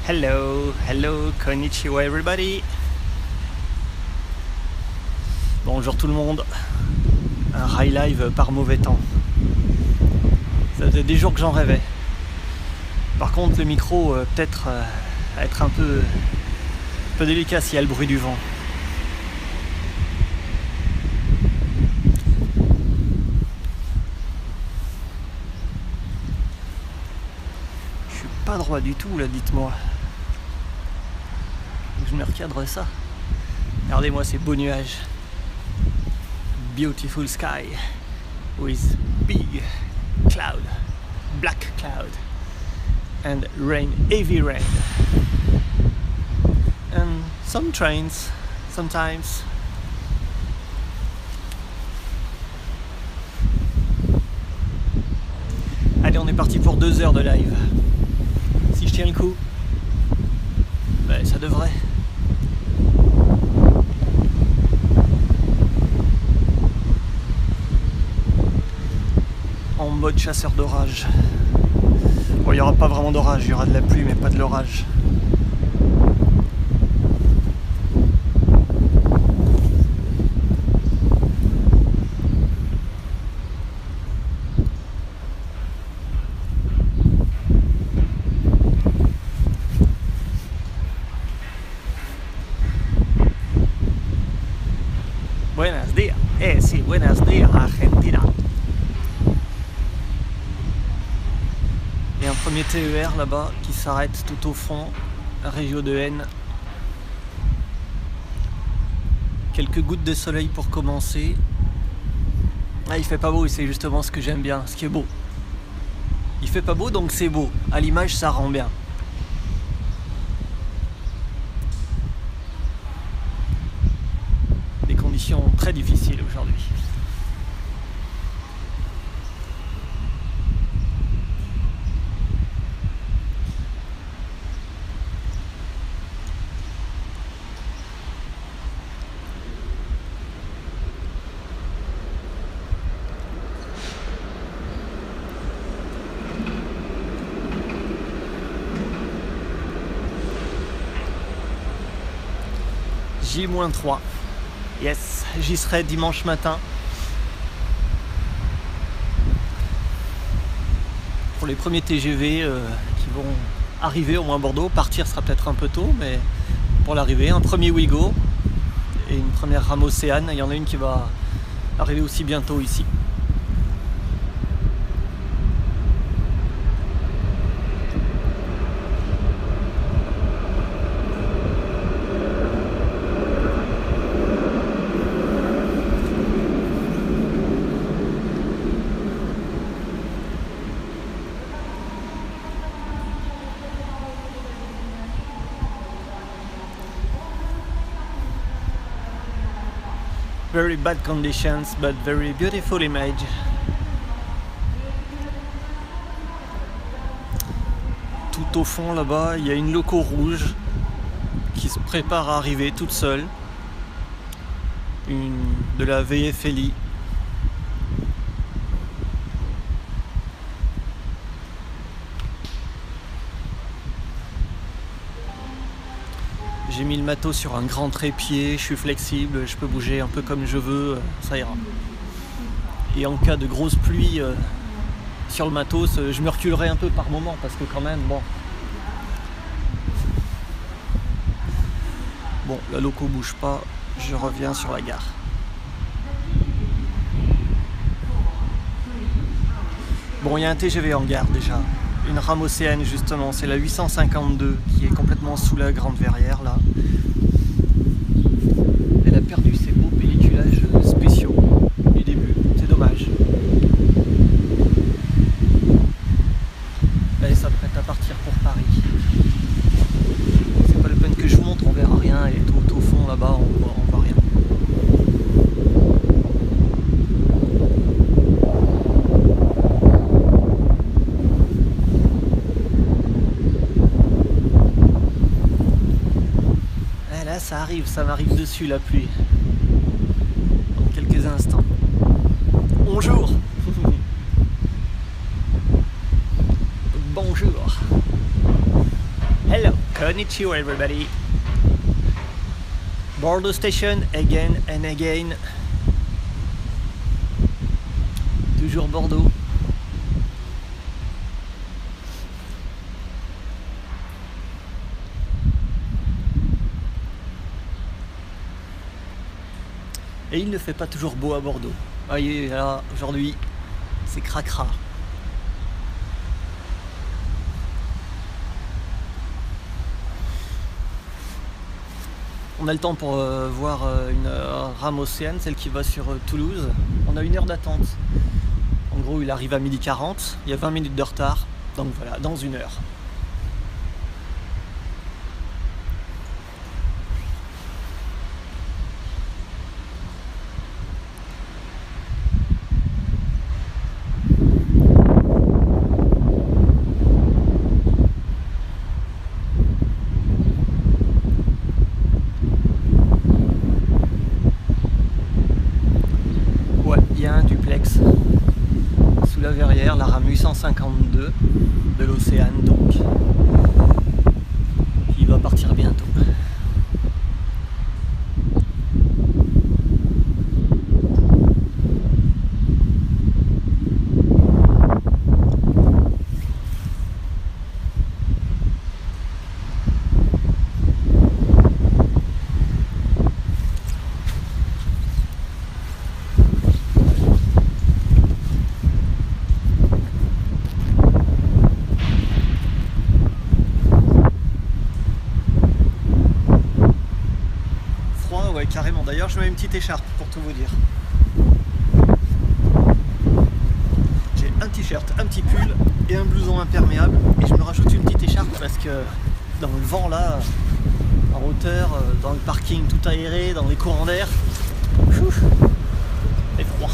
Hello, hello, konnichiwa everybody. Bonjour tout le monde. Un high live par mauvais temps. Ça faisait des jours que j'en rêvais. Par contre le micro peut-être être un peu délicat s'il y a le bruit du vent. Je suis pas droit du tout là, dites-moi. Je me recadre ça. Regardez-moi ces beaux nuages. Beautiful sky with big cloud, black cloud, and rain, heavy rain, and some trains sometimes. Allez, on est parti pour 2 heures de live. Si je tiens le coup, ben, ça devrait. En mode chasseur d'orage. Bon, il n'y aura pas vraiment d'orage, il y aura de la pluie mais pas de l'orage. Buenos días, sí, buenos días Argentina. Et un premier TER là-bas qui s'arrête tout au fond, Région de Haine. Quelques gouttes de soleil pour commencer. Ah, il fait pas beau et c'est justement ce que j'aime bien, ce qui est beau. Il fait pas beau donc c'est beau, à l'image ça rend bien. Des conditions très difficiles aujourd'hui. J-3. Yes, j'y serai dimanche matin. Pour les premiers TGV qui vont arriver au moins à Bordeaux. Partir sera peut-être un peu tôt, mais pour l'arrivée, un premier Ouigo et une première rame Océane. Il y en a une qui va arriver aussi bientôt ici. Very bad conditions, but very beautiful image. Tout au fond là-bas, il y a une loco rouge qui se prépare à arriver toute seule. Une de la VFLI. J'ai mis le matos sur un grand trépied, je suis flexible, je peux bouger un peu comme je veux, ça ira. Et en cas de grosse pluie sur le matos, je me reculerai un peu par moment parce que quand même, bon. Bon, la loco bouge pas, je reviens sur la gare. Bon, il y a un TGV en gare déjà. Une rame Océane justement, c'est la 852 qui est complètement sous la grande verrière là. Elle a perdu ses beaux pelliculages spéciaux du début, c'est dommage. Elle s'apprête à partir pour Paris. C'est pas la peine que je vous montre, on verra rien et tout au fond là-bas on voit rien. Ça arrive, ça m'arrive dessus la pluie. Dans quelques instants. Bonjour. Bonjour. Hello, konnichiwa everybody. Bordeaux Station again and again. Toujours Bordeaux. Et il ne fait pas toujours beau à Bordeaux. Voyez, là, aujourd'hui, c'est cracra. On a le temps pour voir une rame océane, celle qui va sur Toulouse. On a 1 heure d'attente. En gros, il arrive à 12h40. Il y a 20 minutes de retard. Donc voilà, dans 1 heure. Sous la verrière, la rame 852 de l'Océane, donc qui va partir bientôt. Ouais, carrément. D'ailleurs, je mets une petite écharpe pour tout vous dire. J'ai un t-shirt, un petit pull et un blouson imperméable. Et je me rajoute une petite écharpe parce que dans le vent là, en hauteur, dans le parking tout aéré, dans les courants d'air, c'est froid.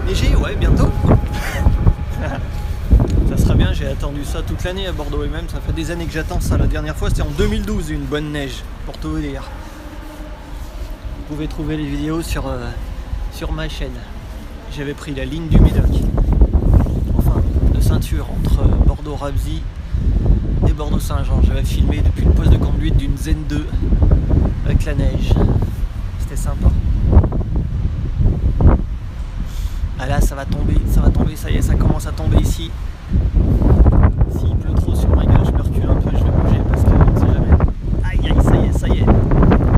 Léger, ouais, bientôt. Ça sera bien, j'ai attendu ça toute l'année à Bordeaux et même ça fait des années que j'attends ça. La dernière fois c'était en 2012, une bonne neige, pour tout vous dire. Vous pouvez trouver les vidéos sur ma chaîne. J'avais pris la ligne du Médoc, enfin de ceinture entre Bordeaux-Rapsy et Bordeaux-Saint-Jean. J'avais filmé depuis le poste de conduite d'une Zen 2 avec la neige. C'était sympa. Ah là ça va tomber, ça y est, ça commence à tomber ici. S'il pleut trop sur ma gueule, je me recule un peu, je vais bouger parce que on sait jamais. Aïe aïe, ça y est.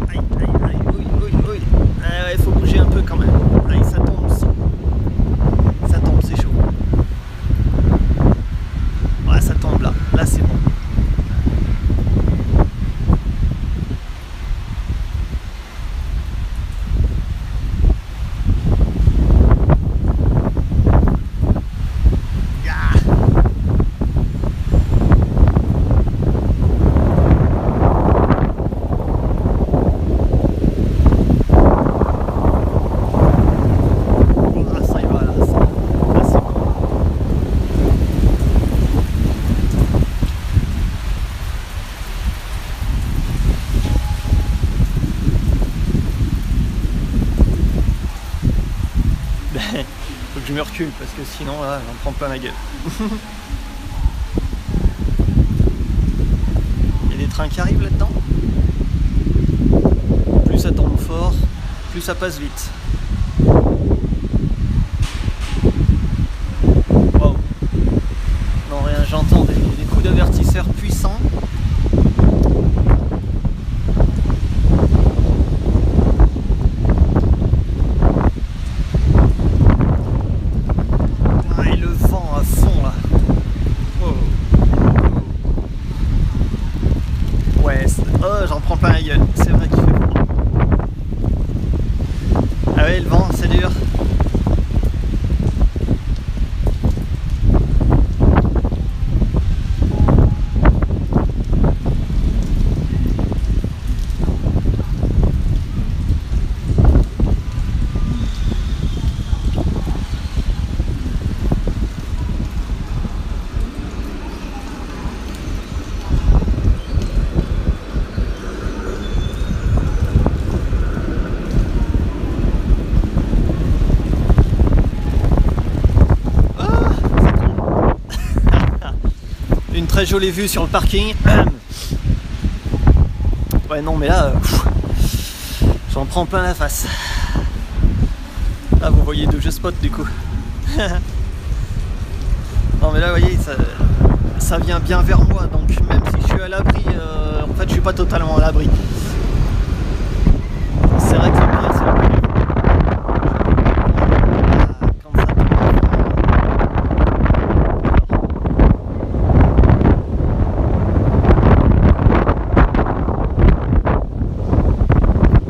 Aïe aïe aïe, oui. Ah ouais, faut bouger un peu quand même. Aïe, ça tombe, c'est chaud. Ouais, ça tombe là c'est bon. Faut que je me recule parce que sinon là j'en prends pas ma gueule. Il y a des trains qui arrivent là-dedans. Plus ça tombe fort, plus ça passe vite. Wow. Non rien, j'entends des coups d'avertisseur puissants. J'en prends pas la gueule, c'est vrai qu'il fait froid. très jolie vue sur le parking. Ouais non mais là, j'en prends plein la face. Là vous voyez d'où je spot du coup. Non mais là vous voyez, ça vient bien vers moi, donc même si je suis à l'abri, en fait je suis pas totalement à l'abri. C'est vrai que le pire c'est quand ça tombe.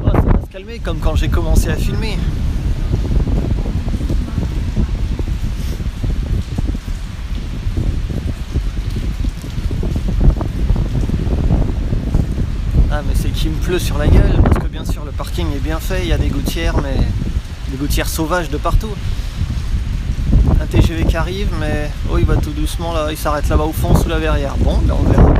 Oh, ça va se calmer comme quand j'ai commencé à filmer. Mais c'est qu'il me pleut sur la gueule, parce que bien sûr le parking est bien fait, il y a des gouttières, mais des gouttières sauvages de partout. Un TGV qui arrive, mais oh, il va tout doucement là, il s'arrête là-bas au fond sous la verrière. Bon, ben on verra.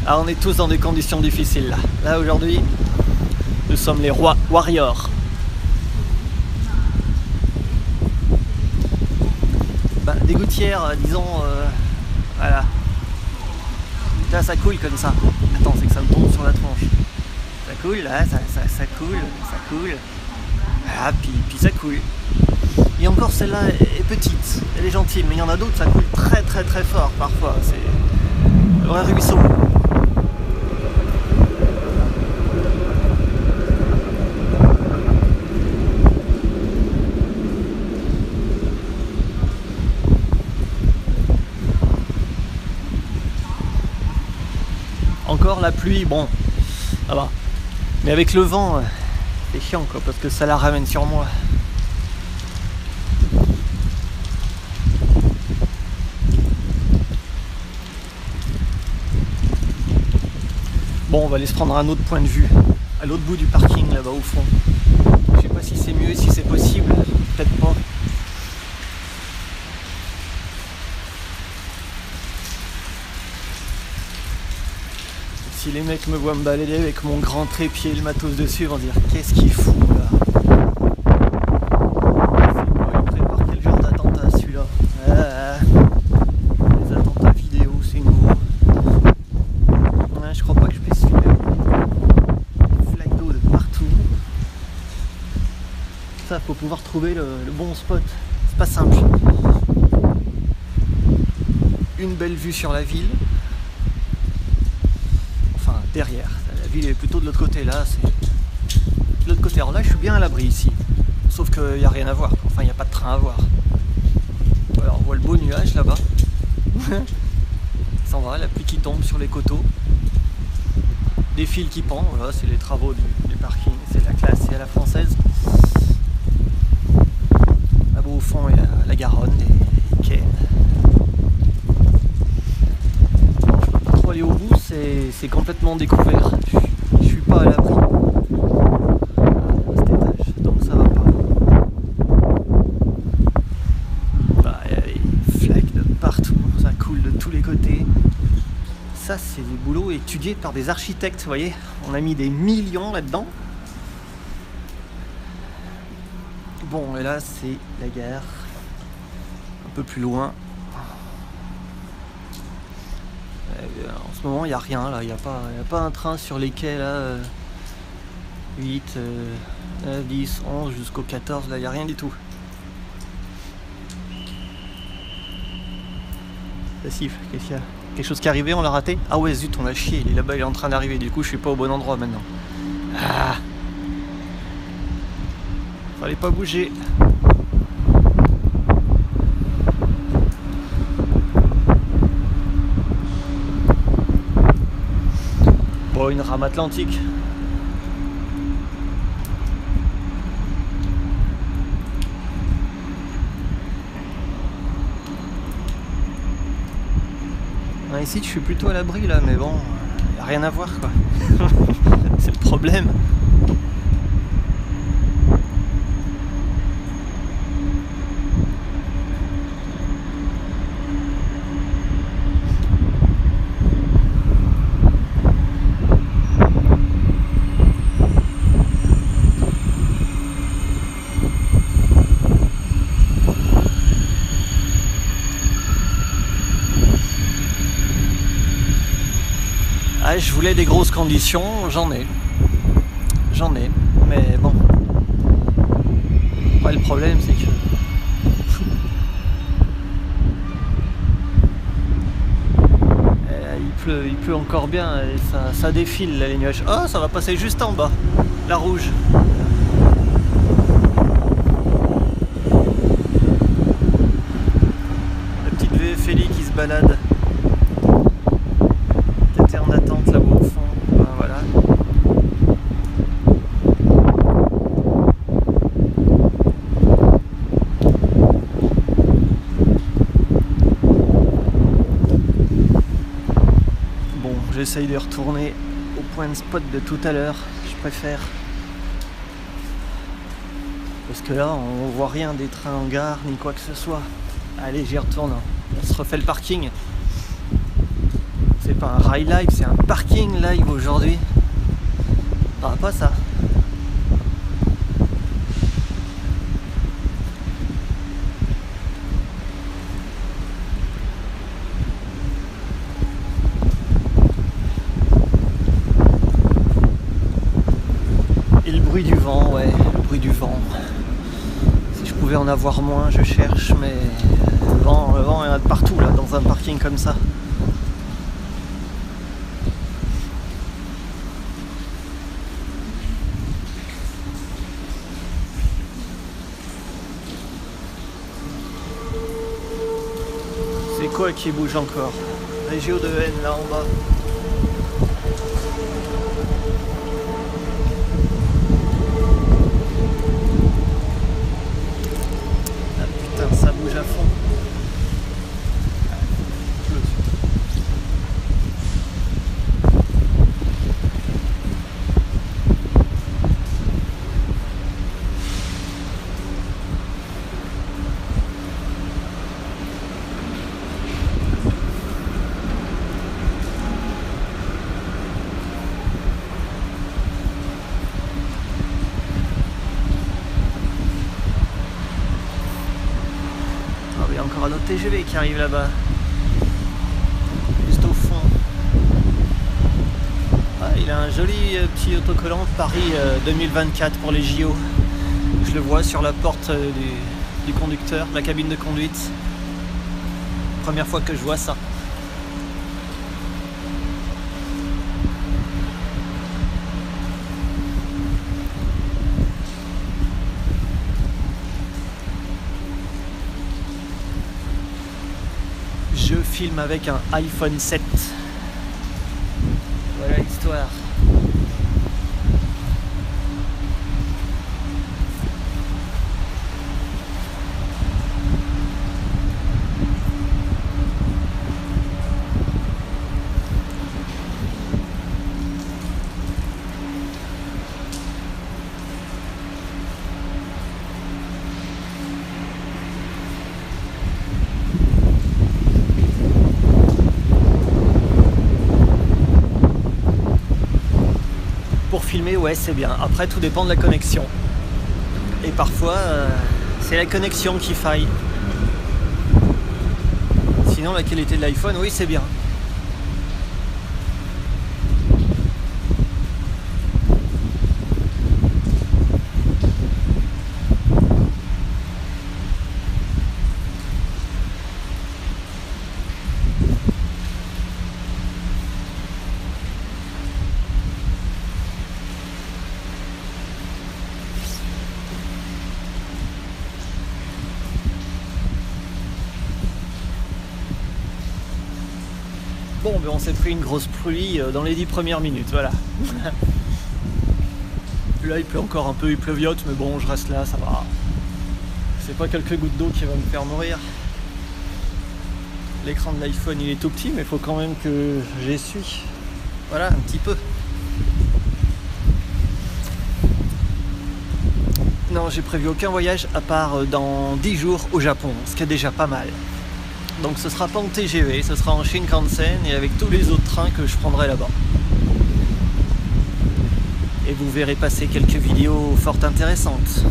Ah, on est tous dans des conditions difficiles là. Là aujourd'hui, nous sommes les rois warriors. Bah, des gouttières, disons, voilà. Là ça coule comme ça. Attends, c'est que ça me tombe sur la tronche. Ça coule, là, ça coule, ça coule. Voilà, puis ça coule. Et encore celle-là est petite, elle est gentille, mais il y en a d'autres, ça coule très très très fort parfois. C'est le vrai ruisseau. Encore la pluie, bon, ça va. Mais avec le vent, c'est chiant quoi, parce que ça la ramène sur moi. Bon, on va aller se prendre un autre point de vue, à l'autre bout du parking, là-bas au fond. Je sais pas si c'est mieux, si c'est possible, peut-être pas. Si les mecs me voient me balader avec mon grand trépied et le matos dessus, ils vont dire qu'est-ce qu'il fout là? C'est quoi, il prépare quel genre d'attentat celui-là? Les attentats vidéo, c'est nouveau. Ouais, je crois pas que je puisse filmer. Des flaques d'eau de partout. Ça, faut pouvoir trouver le bon spot. C'est pas simple. Une belle vue sur la ville. Derrière, la ville est plutôt de l'autre côté, là c'est de l'autre côté. Alors là je suis bien à l'abri ici, sauf qu'il n'y a rien à voir, enfin il n'y a pas de train à voir. Alors on voit le beau nuage là-bas. Ça va, la pluie qui tombe sur les coteaux, des fils qui pendent, voilà, c'est les travaux du parking, c'est la classe, c'est à la française. Là-bas au fond il y a la Garonne, les quais. Aller au bout, c'est complètement découvert. Je suis pas à l'abri à cet étage, donc ça va pas. Bah, y a des flaques de partout, ça coule de tous les côtés. Ça, c'est des boulots étudiés par des architectes, vous voyez. On a mis des millions là-dedans. Bon, et là, c'est la gare. Un peu plus loin. En ce moment il n'y a rien là, il n'y a pas un train sur les quais là, 8, 9, 10, 11 jusqu'au 14, là il n'y a rien du tout. Ça siffle, qu'est-ce qu'il y a? Quelque chose qui est arrivé, on l'a raté? Ah ouais zut, on a chié, il est là-bas, il est en train d'arriver, du coup je suis pas au bon endroit maintenant. Ah, fallait pas bouger. Bon, une rame atlantique. Ah, ici, je suis plutôt à l'abri là, mais bon, y a rien à voir quoi. C'est le problème. voulais des grosses conditions, j'en ai. Mais bon. Ouais, le problème c'est que il pleut encore bien et ça défile là, les nuages. Oh, ça va passer juste en bas, la rouge. La petite VFLI qui se balade, qui était en attente là-bas au fond. Ben, voilà. J'essaye de retourner au point de spot de tout à l'heure, je préfère. Parce que là, on voit rien des trains en gare, ni quoi que ce soit. Allez, j'y retourne. On se refait le parking. C'est pas un rail live, c'est un parking live aujourd'hui. Ah, pas ça. Le bruit du vent, ouais, le bruit du vent. Si je pouvais en avoir moins, je cherche, mais le vent, il y en a de partout là, dans un parking comme ça. C'est quoi qui bouge encore? Régio de N là en bas. Ça bouge à fond. Il y a encore un autre TGV qui arrive là-bas, juste au fond. Ah, il a un joli petit autocollant Paris 2024 pour les JO. Je le vois sur la porte du conducteur, de la cabine de conduite. Première fois que je vois ça. Je filme avec un iPhone 7. Voilà l'histoire. Pour filmer, ouais, c'est bien. Après, tout dépend de la connexion. Et parfois, c'est la connexion qui faille. Sinon, la qualité de l'iPhone, oui, c'est bien. Bon, ben on s'est pris une grosse pluie dans les 10 premières minutes, voilà. Là, il pleut encore un peu, il pleuviote, mais bon, je reste là, ça va. C'est pas quelques gouttes d'eau qui vont me faire mourir. L'écran de l'iPhone, il est tout petit, mais il faut quand même que j'essuie. Voilà, un petit peu. Non, j'ai prévu aucun voyage à part dans 10 jours au Japon, ce qui est déjà pas mal. Donc ce sera pas en TGV, ce sera en Shinkansen et avec tous les autres trains que je prendrai là-bas. Et vous verrez passer quelques vidéos fort intéressantes.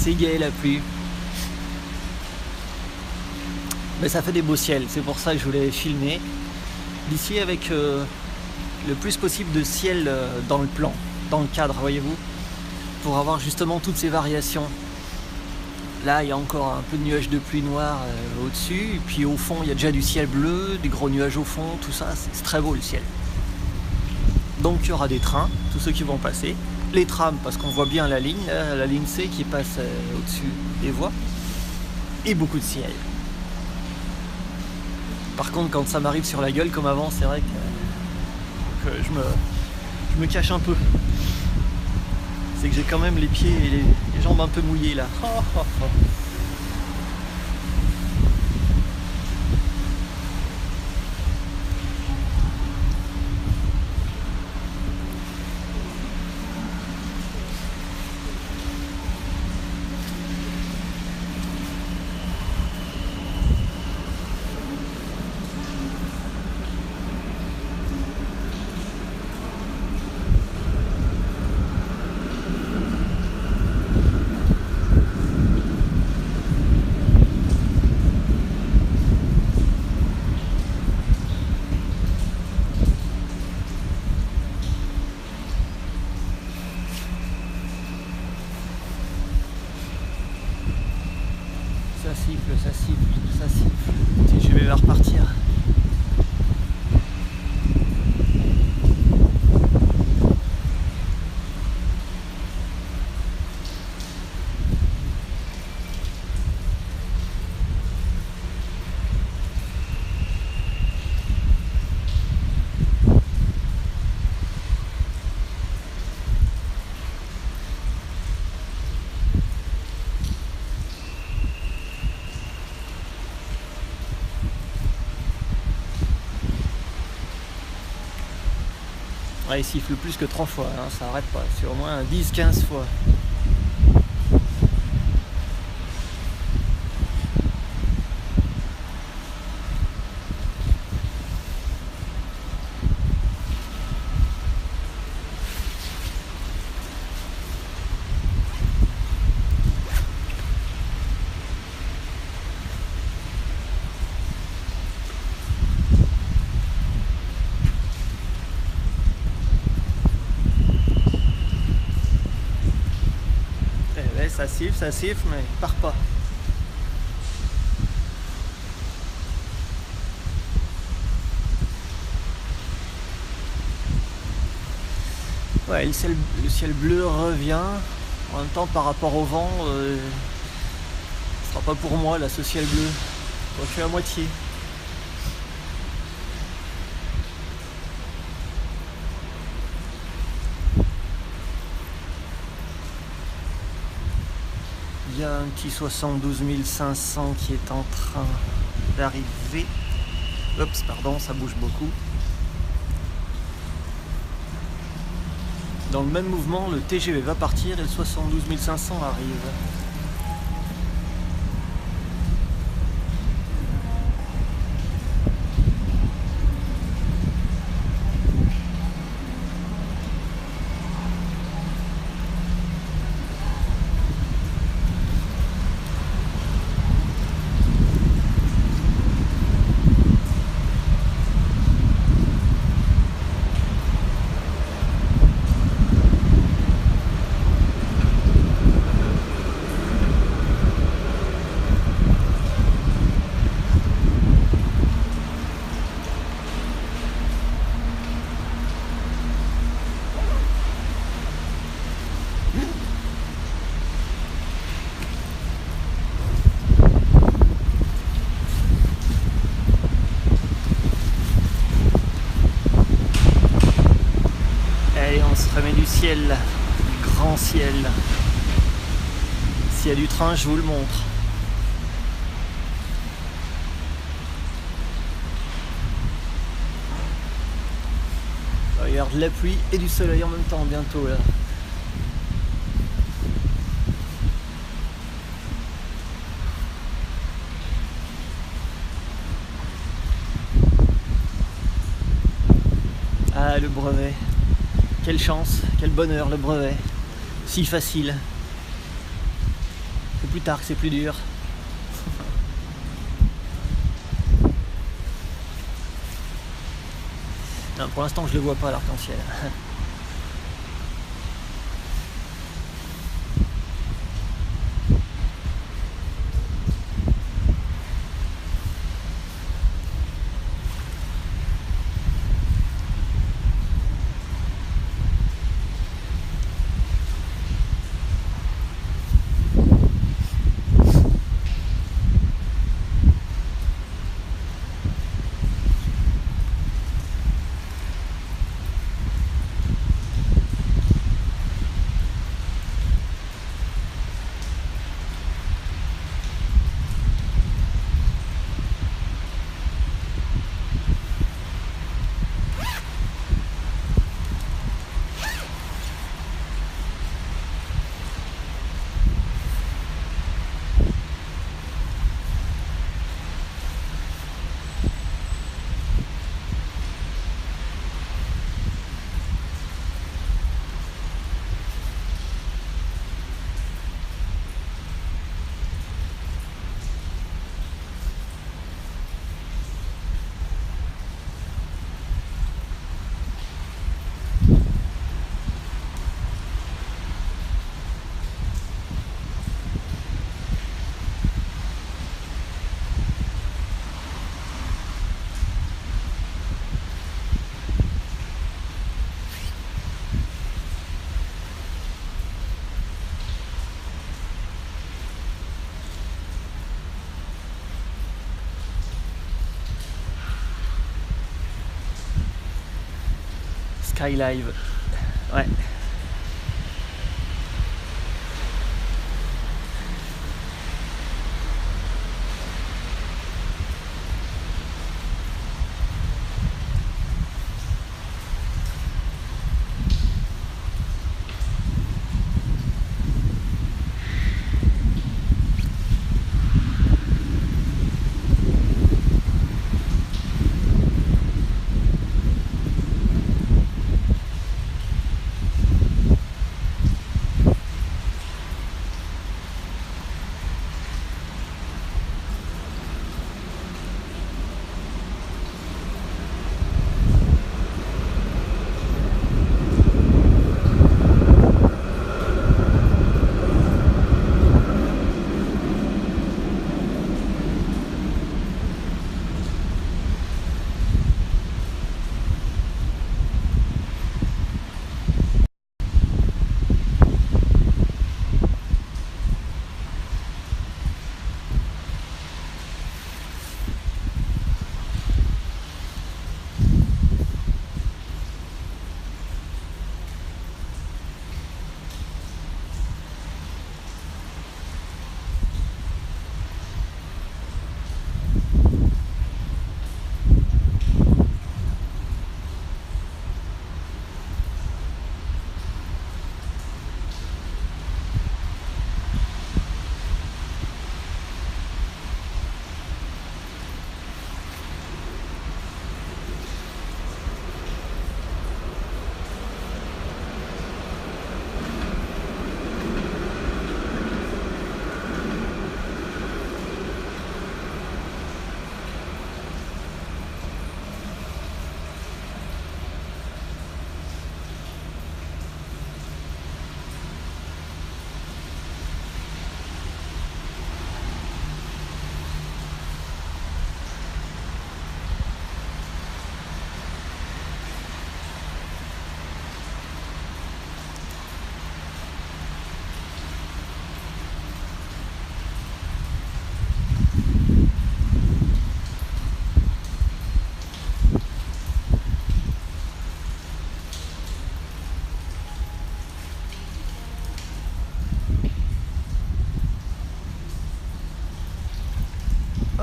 C'est gai la pluie. Mais ça fait des beaux ciels, c'est pour ça que je voulais filmer. D'ici avec le plus possible de ciel dans le plan, dans le cadre, voyez-vous, pour avoir justement toutes ces variations. Là, il y a encore un peu de nuages de pluie noire au-dessus, et puis au fond, il y a déjà du ciel bleu, des gros nuages au fond, tout ça, c'est très beau le ciel. Donc il y aura des trains, tous ceux qui vont passer, les trams, parce qu'on voit bien la ligne C qui passe au-dessus des voies, et beaucoup de ciel. Par contre, quand ça m'arrive sur la gueule comme avant, c'est vrai que je me cache un peu. C'est que j'ai quand même les pieds et les jambes un peu mouillées là. Ça siffle. TGV va repartir. Ouais, il siffle plus que 3 fois, hein, ça arrête pas, c'est au moins 10-15 fois. Ça siffle, mais il part pas. Ouais, le ciel bleu revient. En même temps, par rapport au vent, ce sera pas pour moi là, ce ciel bleu. Donc, je suis à moitié. Il y a un petit 72 500 qui est en train d'arriver. Oups, pardon, ça bouge beaucoup. Dans le même mouvement, le TGV va partir et le 72 500 arrive. Ciel, du grand ciel. S'il y a du train, je vous le montre. Regarde la pluie et du soleil en même temps bientôt là. Ah, le brevet. Quelle chance, quel bonheur le brevet. Si facile. plus tard que c'est plus dur. Non, pour l'instant je le vois pas l'arc-en-ciel. Skylive. Ouais.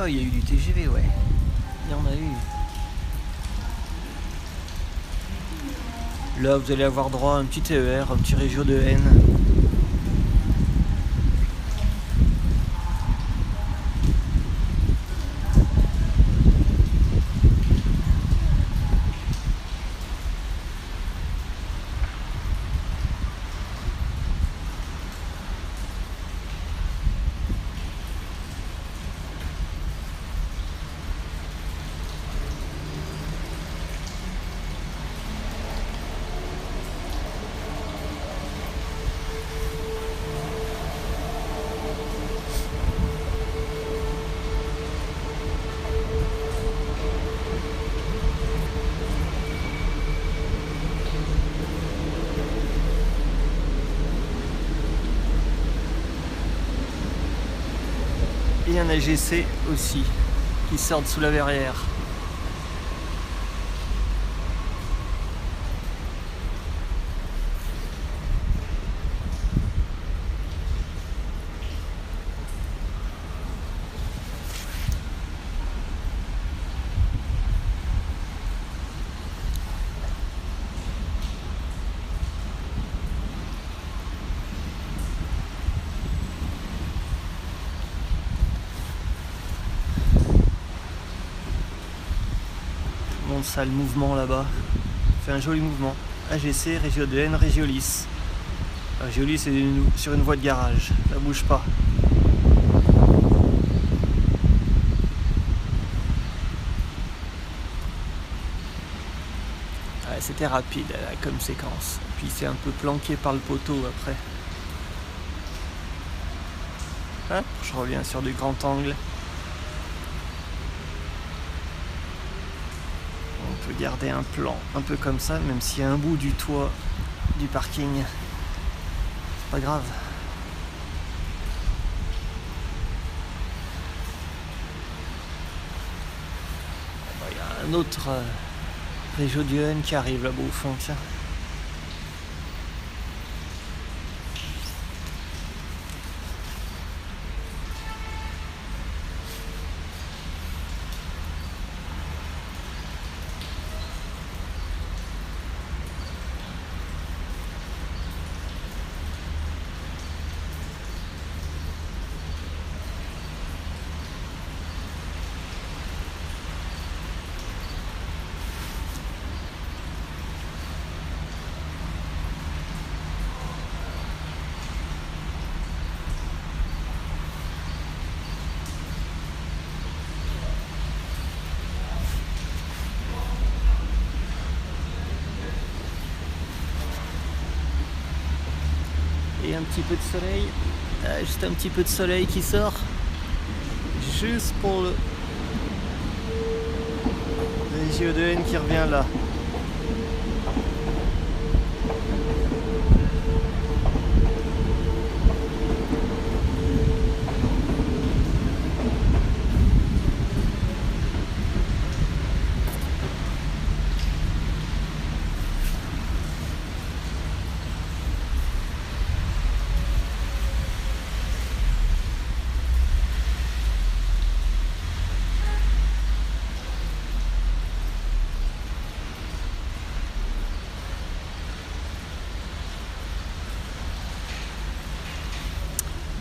Oh, il y a eu du TGV, ouais. Il y en a eu. Là, vous allez avoir droit à un petit TER, un petit Régio de N. AGC aussi qui sortent sous la verrière. Ça, le mouvement là-bas fait un joli mouvement. AGC, Régio2N, Régiolis. Régiolis c'est sur une voie de garage, ça bouge pas. Ouais, c'était rapide là, comme séquence. Puis c'est un peu planqué par le poteau après. Hop, je reviens sur du grand angle. On peut garder un plan un peu comme ça, même s'il y a un bout du toit du parking. C'est pas grave. Il y a un autre Régio2N qui arrive là-bas au fond, tiens. Et un petit peu de soleil, juste un petit peu de soleil qui sort, juste pour le Régio2N qui revient là.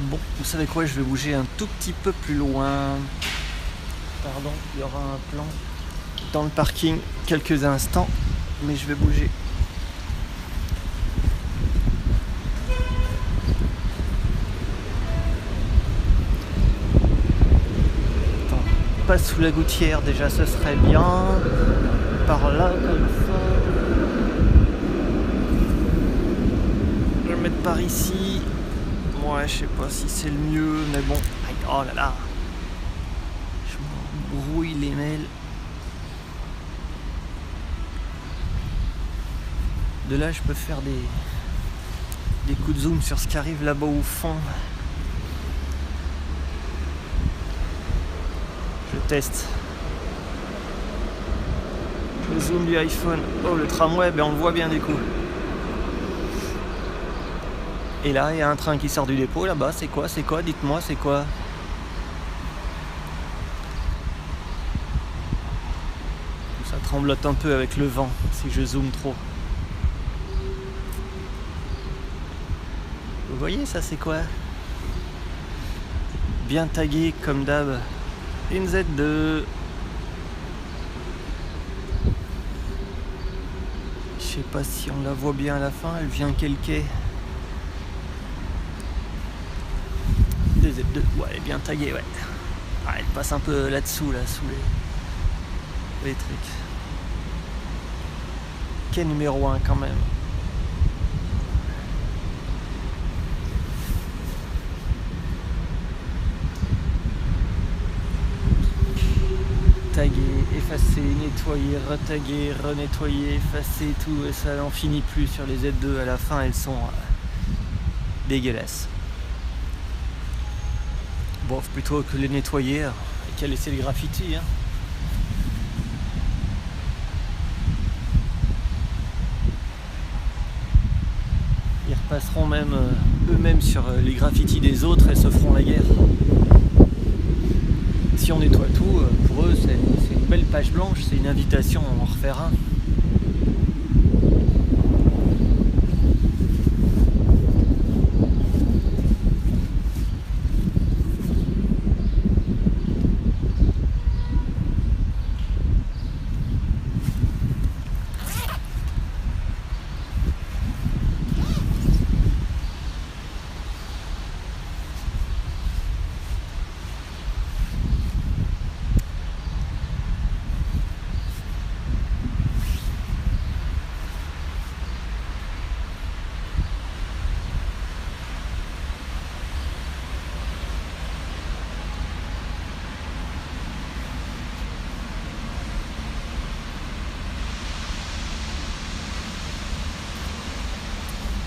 Bon, vous savez quoi, je vais bouger un tout petit peu plus loin. Pardon, il y aura un plan dans le parking quelques instants, mais je vais bouger. Attends, pas sous la gouttière déjà, ce serait bien. Par là, comme ça. Je vais le mettre par ici. Ouais, je sais pas si c'est le mieux, mais bon. Oh là là, je me brouille les mails. De là, je peux faire des coups de zoom sur ce qui arrive là-bas au fond. Je teste. Le zoom du iPhone. Oh, le tramway, ben on le voit bien du coup. Et là, il y a un train qui sort du dépôt là-bas. C'est quoi? C'est quoi? Dites-moi, c'est quoi? Ça tremblote un peu avec le vent si je zoome trop. Vous voyez, ça c'est quoi? Bien tagué comme d'hab. Une Z2. Je sais pas si on la voit bien à la fin. Elle vient quel quai? Z2, ouais, elle est bien taguée, ouais. Ah, elle passe un peu là-dessous, là, sous les trucs. Quai numéro 1 quand même. Taguer, effacer, nettoyer, retaguer, renettoyer, effacer, tout, et ça n'en finit plus sur les Z2. À la fin, elles sont dégueulasses. Bon, plutôt que les nettoyer et qu'à laisser les graffitis. Hein. Ils repasseront même eux-mêmes sur les graffitis des autres et se feront la guerre. Si on nettoie tout, pour eux c'est une belle page blanche, c'est une invitation à en refaire un.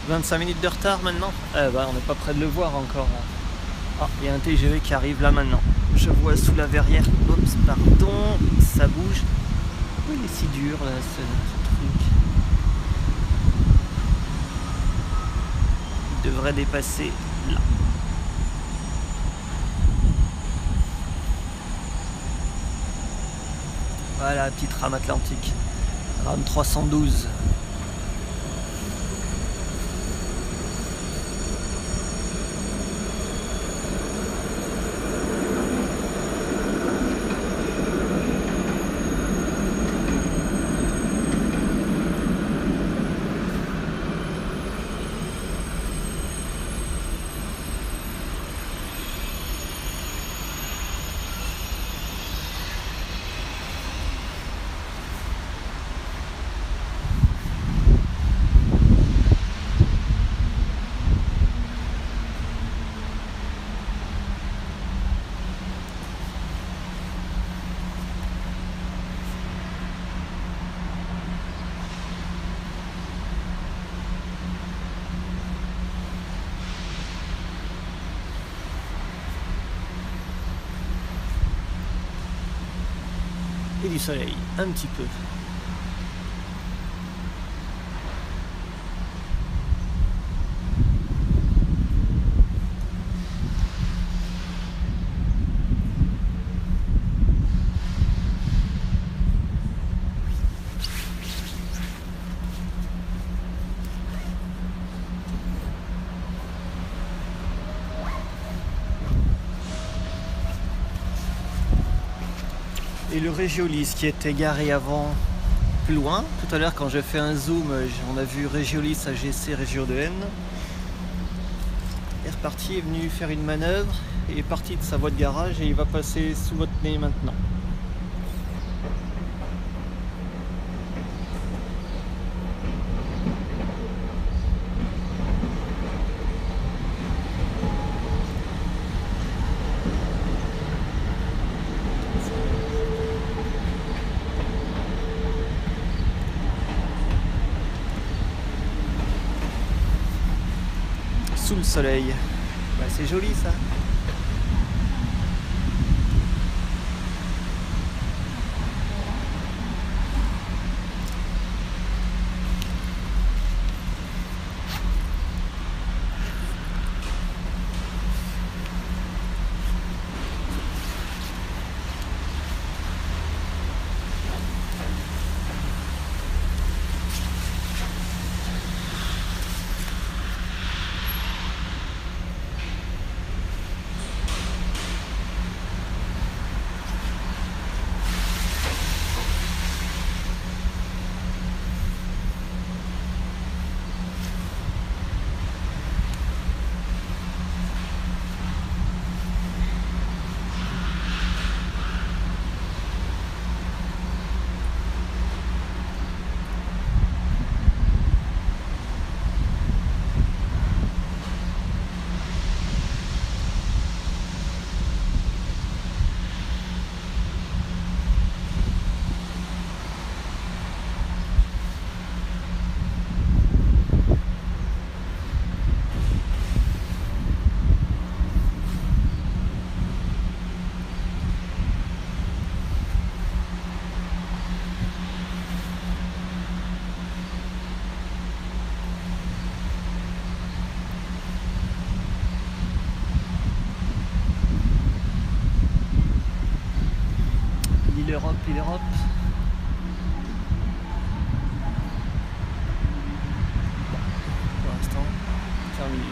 « 25 minutes de retard maintenant. On n'est pas près de le voir encore. Ah, il y a un TGV qui arrive là maintenant. Je vois sous la verrière. Oups, pardon, ça bouge. Oh, il est si dur là, ce truc. Il devrait dépasser là. Voilà, petite rame atlantique. Rame 312. Et du soleil, un petit peu. Et le Régiolis qui était garé avant plus loin. Tout à l'heure quand j'ai fait un zoom, on a vu Régiolis AGC Région de N. Il est reparti, est venu faire une manœuvre, il est parti de sa voie de garage et il va passer sous votre nez maintenant. Sous le soleil. Bah, c'est joli ça. Europe, l'île Europe. Pour l'instant, terminé.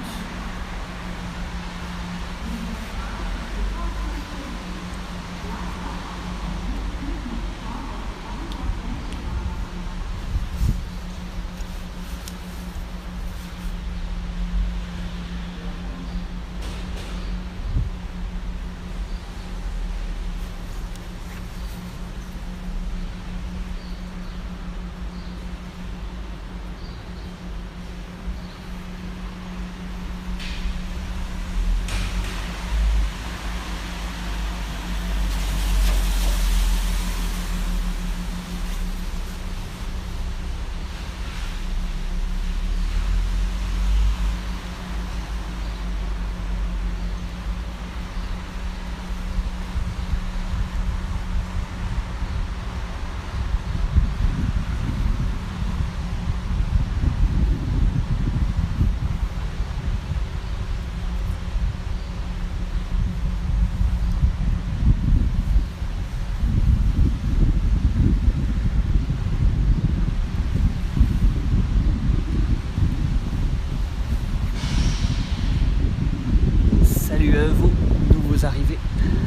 Salut à vous, nouveaux arrivés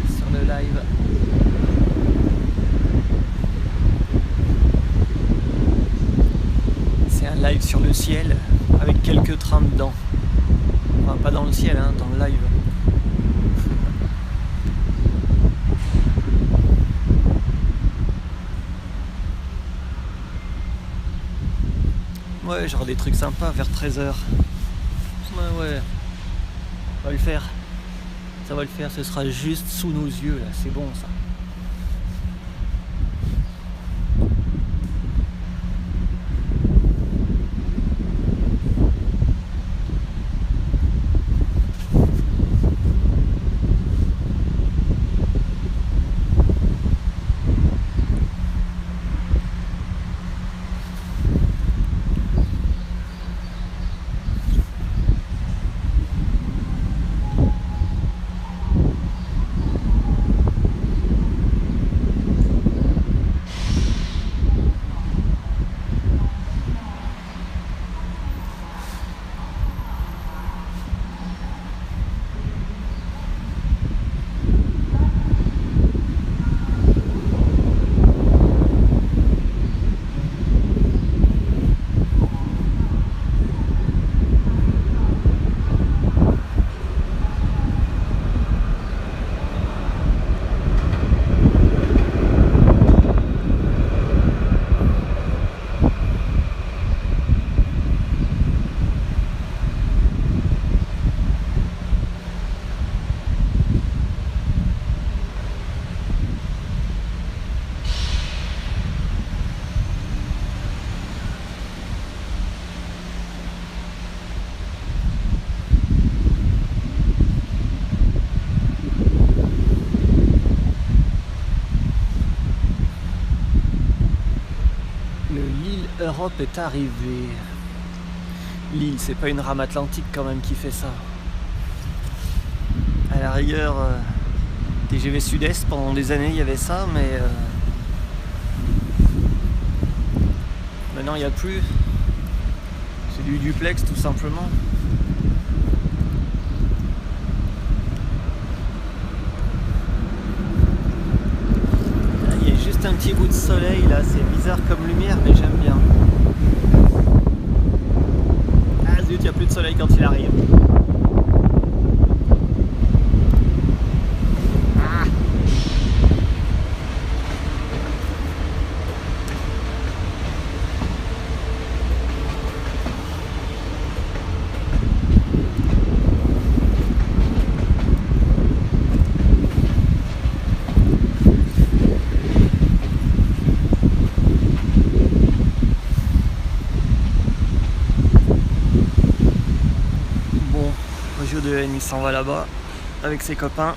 sur le live. C'est un live sur le ciel avec quelques trains dedans. Enfin, pas dans le ciel, hein, dans le live. Ouais, genre des trucs sympas vers 13h. Ouais, on va le faire. Ça va le faire, ce sera juste sous nos yeux là, c'est bon ça. Europe est arrivée. L'île, c'est pas une rame atlantique quand même qui fait ça. À la rigueur, TGV Sud-Est, pendant des années il y avait ça, mais maintenant il n'y a plus. C'est du duplex tout simplement. Il y a juste un petit bout de soleil là, c'est bizarre comme lumière, mais j'aime bien. Ah zut, il n'y a plus de soleil quand il arrive. Ah. Il s'en va là-bas avec ses copains.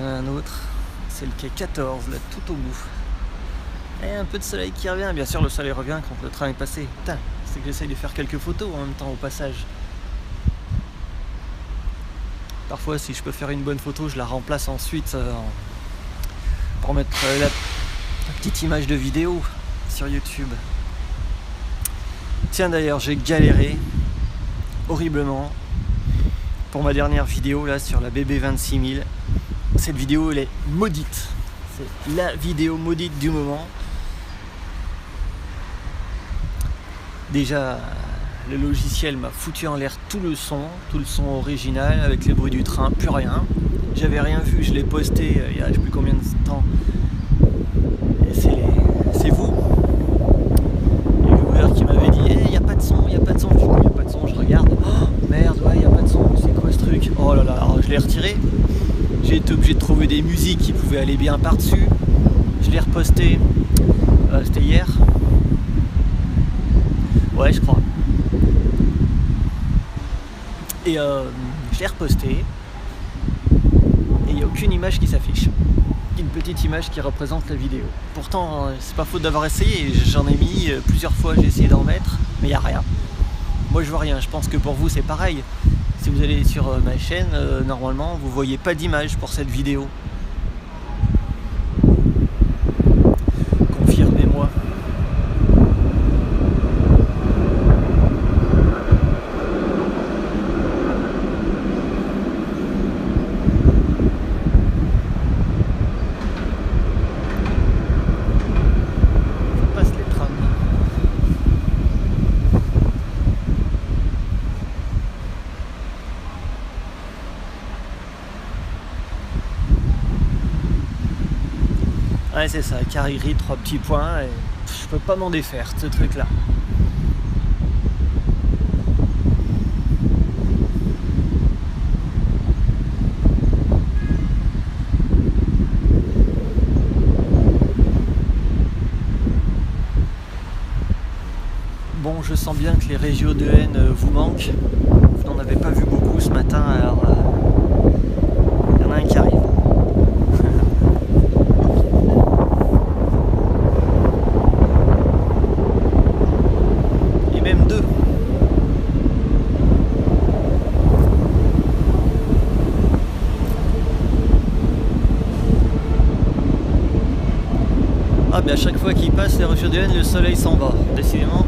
Un autre, c'est le quai 14, là tout au bout. Et un peu de soleil qui revient, bien sûr le soleil revient quand le train est passé. Putain, c'est que j'essaye de faire quelques photos en même temps au passage. Parfois si je peux faire une bonne photo, je la remplace ensuite pour mettre la petite image de vidéo sur YouTube. Tiens, d'ailleurs, j'ai galéré horriblement pour ma dernière vidéo là sur la BB26000. Cette vidéo, elle est maudite. C'est la vidéo maudite du moment. Déjà, le logiciel m'a foutu en l'air tout le son original avec les bruits du train, plus rien. J'avais rien vu, je l'ai posté il y a je sais plus combien de temps. Et c'est vous. Et l'ouvreur qui m'avait dit il n'y a pas de son, il n'y a pas de son. Du coup, il n'y a pas de son, je regarde. Oh merde, ouais, il n'y a pas de son, c'est quoi ce truc? Oh là là, alors je l'ai retiré. J'ai été obligé de trouver des musiques qui pouvaient aller bien par-dessus. Je l'ai reposté. C'était hier. Ouais, je crois. Et je l'ai reposté. Et il n'y a aucune image qui s'affiche. Une petite image qui représente la vidéo. Pourtant, c'est pas faute d'avoir essayé. J'en ai mis plusieurs fois, j'ai essayé d'en mettre. Mais il n'y a rien. Moi, je vois rien. Je pense que pour vous, c'est pareil. Si vous allez sur ma chaîne, normalement, vous voyez pas d'image pour cette vidéo. Confirmez-moi. Ça passe les trams. Ouais, c'est ça, Cariri, 3 petits points, et je peux pas m'en défaire de ce truc-là. Bon, je sens bien que les régios de haine vous manquent. Vous n'en avez pas vu beaucoup ce matin, alors il y en a un qui arrive. Ah mais à chaque fois qu'il passe les régions de haine, le soleil s'en va, décidément.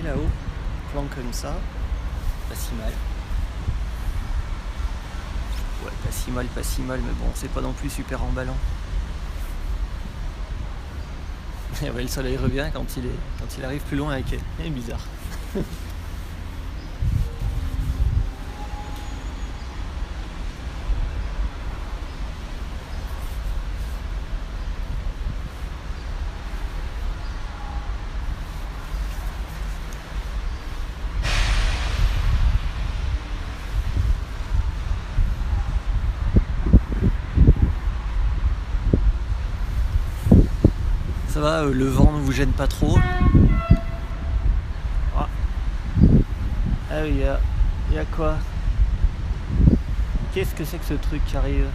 Là-haut, plan comme ça, pas si mal. Ouais, pas si mal, mais bon, c'est pas non plus super emballant. Et ouais, le soleil revient quand il arrive plus loin avec elle. C'est bizarre. Ça va, le vent ne vous gêne pas trop. Ah oui, il y a quoi? Qu'est-ce que c'est que ce truc qui arrive?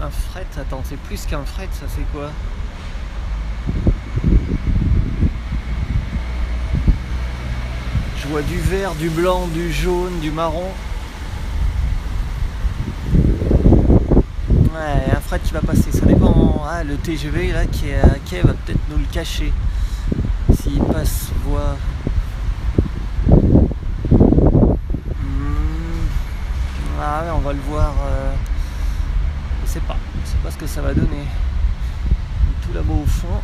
Un fret? Attends, c'est plus qu'un fret, ça c'est quoi? Je vois du vert, du blanc, du jaune, du marron. Ouais, un fret qui va passer, ça dépend. Ah, le TGV là qui est à quai va peut-être nous le cacher. S'il passe voie. Ah ouais, on va le voir. Je sais pas ce que ça va donner. Tout là-bas au fond,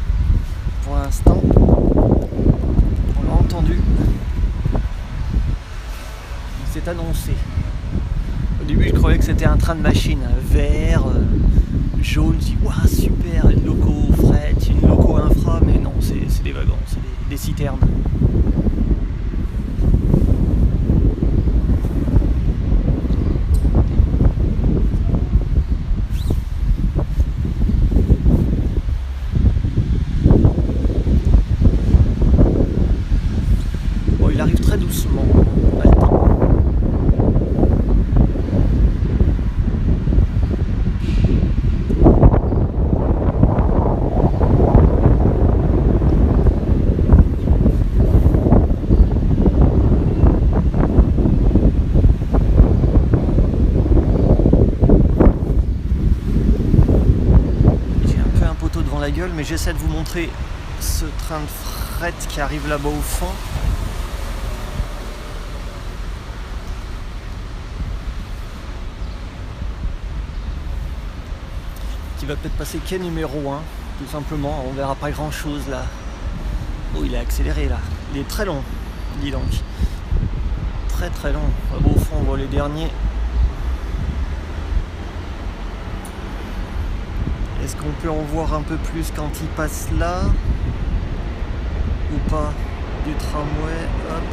pour l'instant, on l'a entendu. Il s'est annoncé. Au début, je croyais que c'était un train de machine, vert, jaune. Je dis, waouh, super, une loco fret, une loco infra, mais non, c'est des wagons, c'est des citernes. gueule, mais j'essaie de vous montrer ce train de fret qui arrive là-bas au fond. Qui va peut-être passer quai numéro 1, tout simplement. On verra pas grand chose là. Oh, il a accéléré là. Il est très long, dis donc. Très très long. Là-bas au fond, on voit les derniers. Est-ce qu'on peut en voir un peu plus quand il passe là? Ou pas? Du tramway, hop.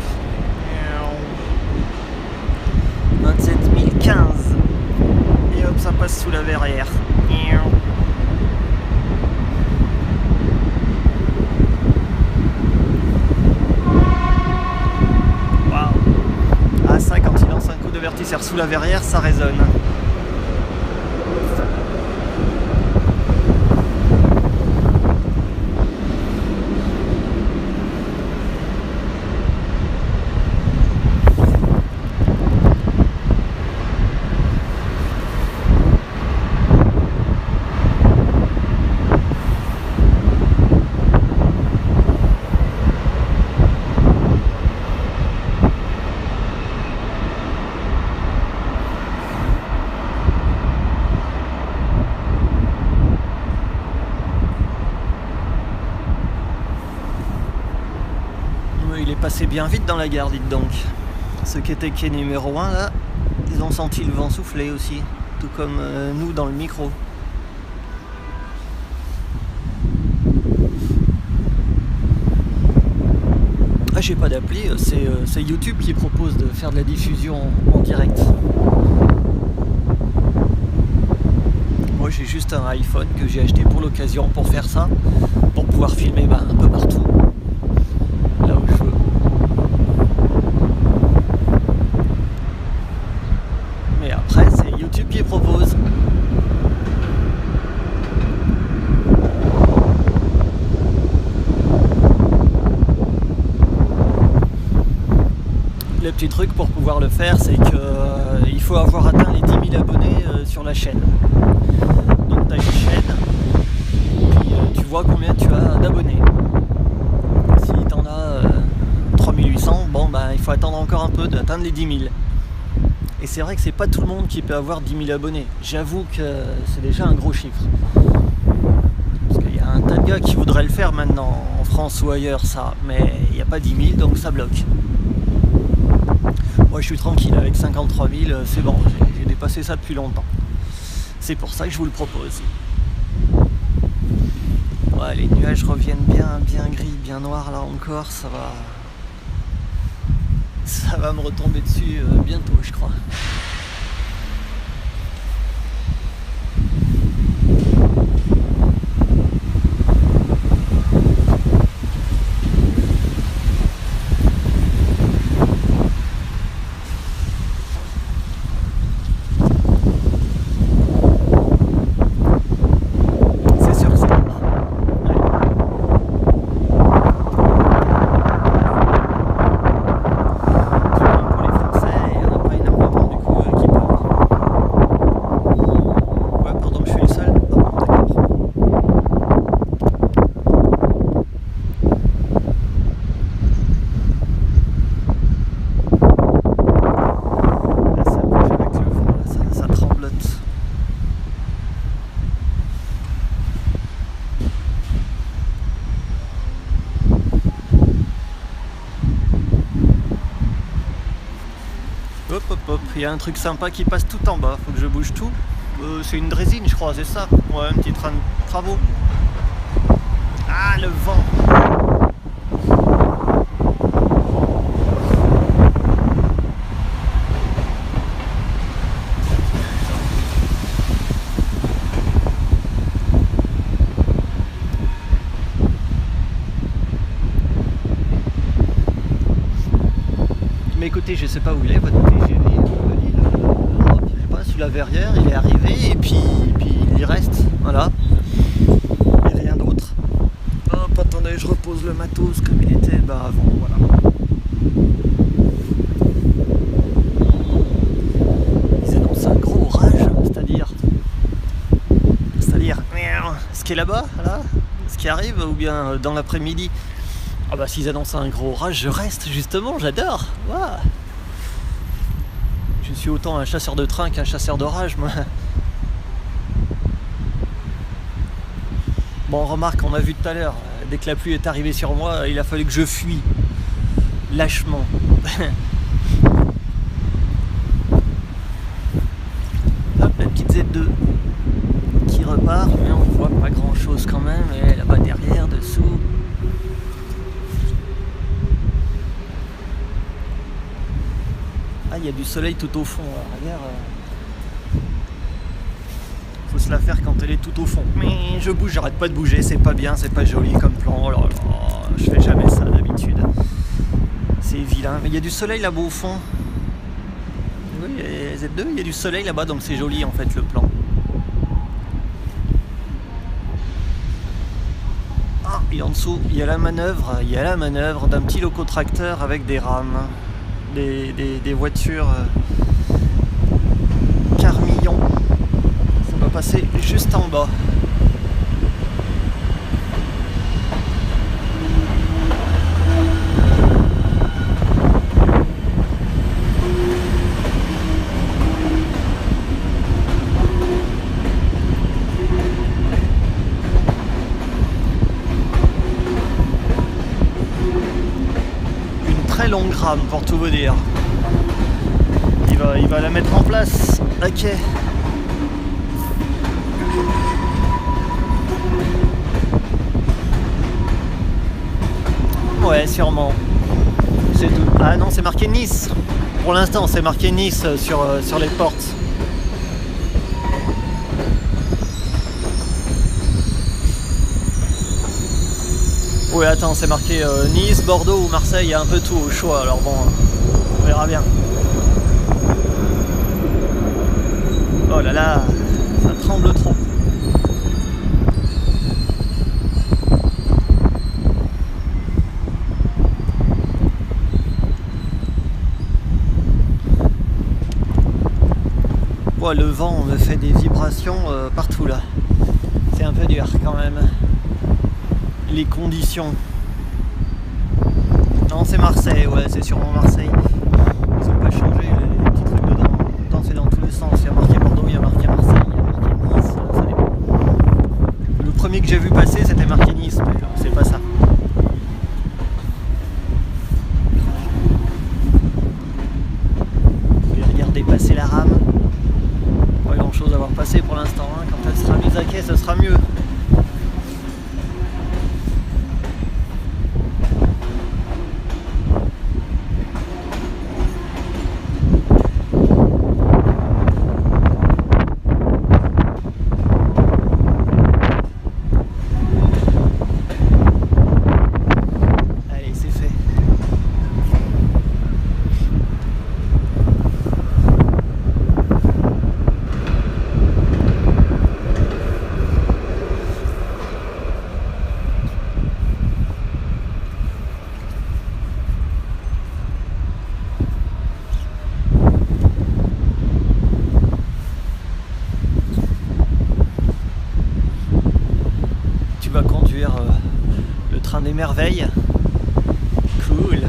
27 015. Et hop, ça passe sous la verrière. Waouh. Ah ça, quand il lance un coup de vertisseur sous la verrière, ça résonne. Il est passé bien vite dans la gare, dites donc. Ceux qui étaient quai numéro 1 là, ils ont senti le vent souffler aussi, tout comme nous dans le micro. Ah, j'ai pas d'appli, c'est YouTube qui propose de faire de la diffusion en direct. Moi j'ai juste un iPhone que j'ai acheté pour l'occasion pour faire ça, pour pouvoir filmer un peu partout. Là où je veux. Mais après, c'est YouTube qui propose. Le petit truc pour pouvoir le faire, c'est que il faut avoir atteint les 10 000 abonnés sur la chaîne. Donc tu as une chaîne, puis tu vois combien tu as d'abonnés. Si tu en as 3800, bon il faut attendre encore un peu d'atteindre les 10 000. Et c'est vrai que c'est pas tout le monde qui peut avoir 10 000 abonnés. J'avoue que c'est déjà un gros chiffre. Parce qu'il y a un tas de gars qui voudraient le faire maintenant, en France ou ailleurs, ça. Mais il n'y a pas 10 000, donc ça bloque. Moi je suis tranquille, avec 53 000, c'est bon, j'ai dépassé ça depuis longtemps. C'est pour ça que je vous le propose. Ouais, les nuages reviennent bien gris, bien noirs là encore, ça va me retomber dessus bientôt, je crois. Hop, il y a un truc sympa qui passe tout en bas, faut que je bouge tout. C'est une drésine je crois, c'est ça? Ouais, un petit train de travaux. Ah, le vent! Mais écoutez, je sais pas où il est, votre TGV, l'Europe, je sais pas, sous la verrière, il est arrivé et puis il reste, voilà. Et rien d'autre. Hop, attendez, je repose le matos comme il était avant, voilà. Ils annoncent un gros orage, c'est-à-dire ce qui est là-bas, là, qui arrive, ou bien dans l'après-midi. Ah bah s'ils annoncent un gros orage, je reste justement, j'adore. Wow. Je suis autant un chasseur de train qu'un chasseur d'orage, moi. Bon, remarque, on a vu tout à l'heure, dès que la pluie est arrivée sur moi, il a fallu que je fuis lâchement. Hop, la petite Z2 qui repart, mais on voit pas grand chose quand même, et là-bas derrière, dessous. Ah, il y a du soleil tout au fond, regarde. Faut se la faire quand elle est tout au fond. Mais je bouge, j'arrête pas de bouger, c'est pas bien, c'est pas joli comme plan. Oh là là, je fais jamais ça d'habitude. C'est vilain. Mais il y a du soleil là-bas au fond. Oui, Z2, il y a du soleil là-bas, donc c'est joli en fait le plan. Ah, et en dessous, il y a la manœuvre d'un petit locotracteur avec des rames, des voitures carmillons. Ça va passer juste en bas. Longue rame pour tout vous dire. Il va la mettre en place. Ok. Ouais, sûrement. C'est tout. Ah non, c'est marqué Nice. Pour l'instant, c'est marqué Nice sur les portes. Oui, attends, c'est marqué Nice, Bordeaux ou Marseille, il y a un peu tout au choix, alors bon, on verra bien. Oh là là, ça tremble trop. Oh, le vent me fait des vibrations partout là. C'est un peu dur quand même. Les conditions. Non, c'est Marseille, ouais, c'est sûrement Marseille. Ils ont pas changé les petits trucs dedans. Pourtant, c'est dans tous les sens. Il y a marqué Bordeaux, il y a marqué Marseille, il y a marqué Nice. Ça dépend. Le premier que j'ai vu passer, c'était marqué Nice, mais c'est pas ça. Je vais regarder passer la rame. Pas grand chose à voir passer pour l'instant. Hein. Quand elle sera mise à quai, ce sera mieux. Le train des merveilles. Cool.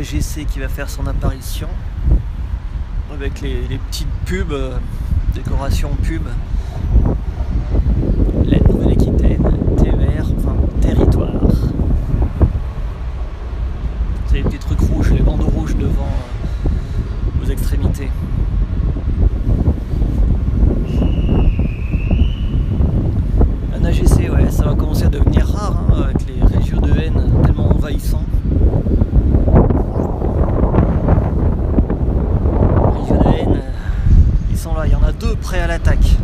AGC qui va faire son apparition avec les petites pubs, décoration pub. La Nouvelle-Aquitaine, TER, enfin territoire. C'est les petits trucs rouges, les bandeaux rouges devant aux extrémités. Un AGC, ouais, ça va commencer à devenir rare hein, avec les régios de haine tellement envahissants. Les régios de haine, ils sont là, il y en a deux prêts à l'attaque.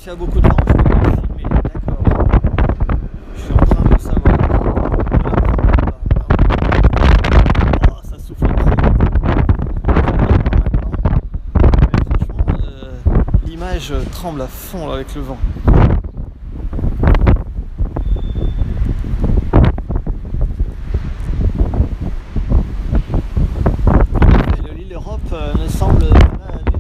Il y a beaucoup de vent, je peux pas le filmer, d'accord. Je suis en train de savoir. Oh, ça souffle trop. Mais franchement, l'image tremble à fond là, avec le vent. L'île Europe me semble pas du tout.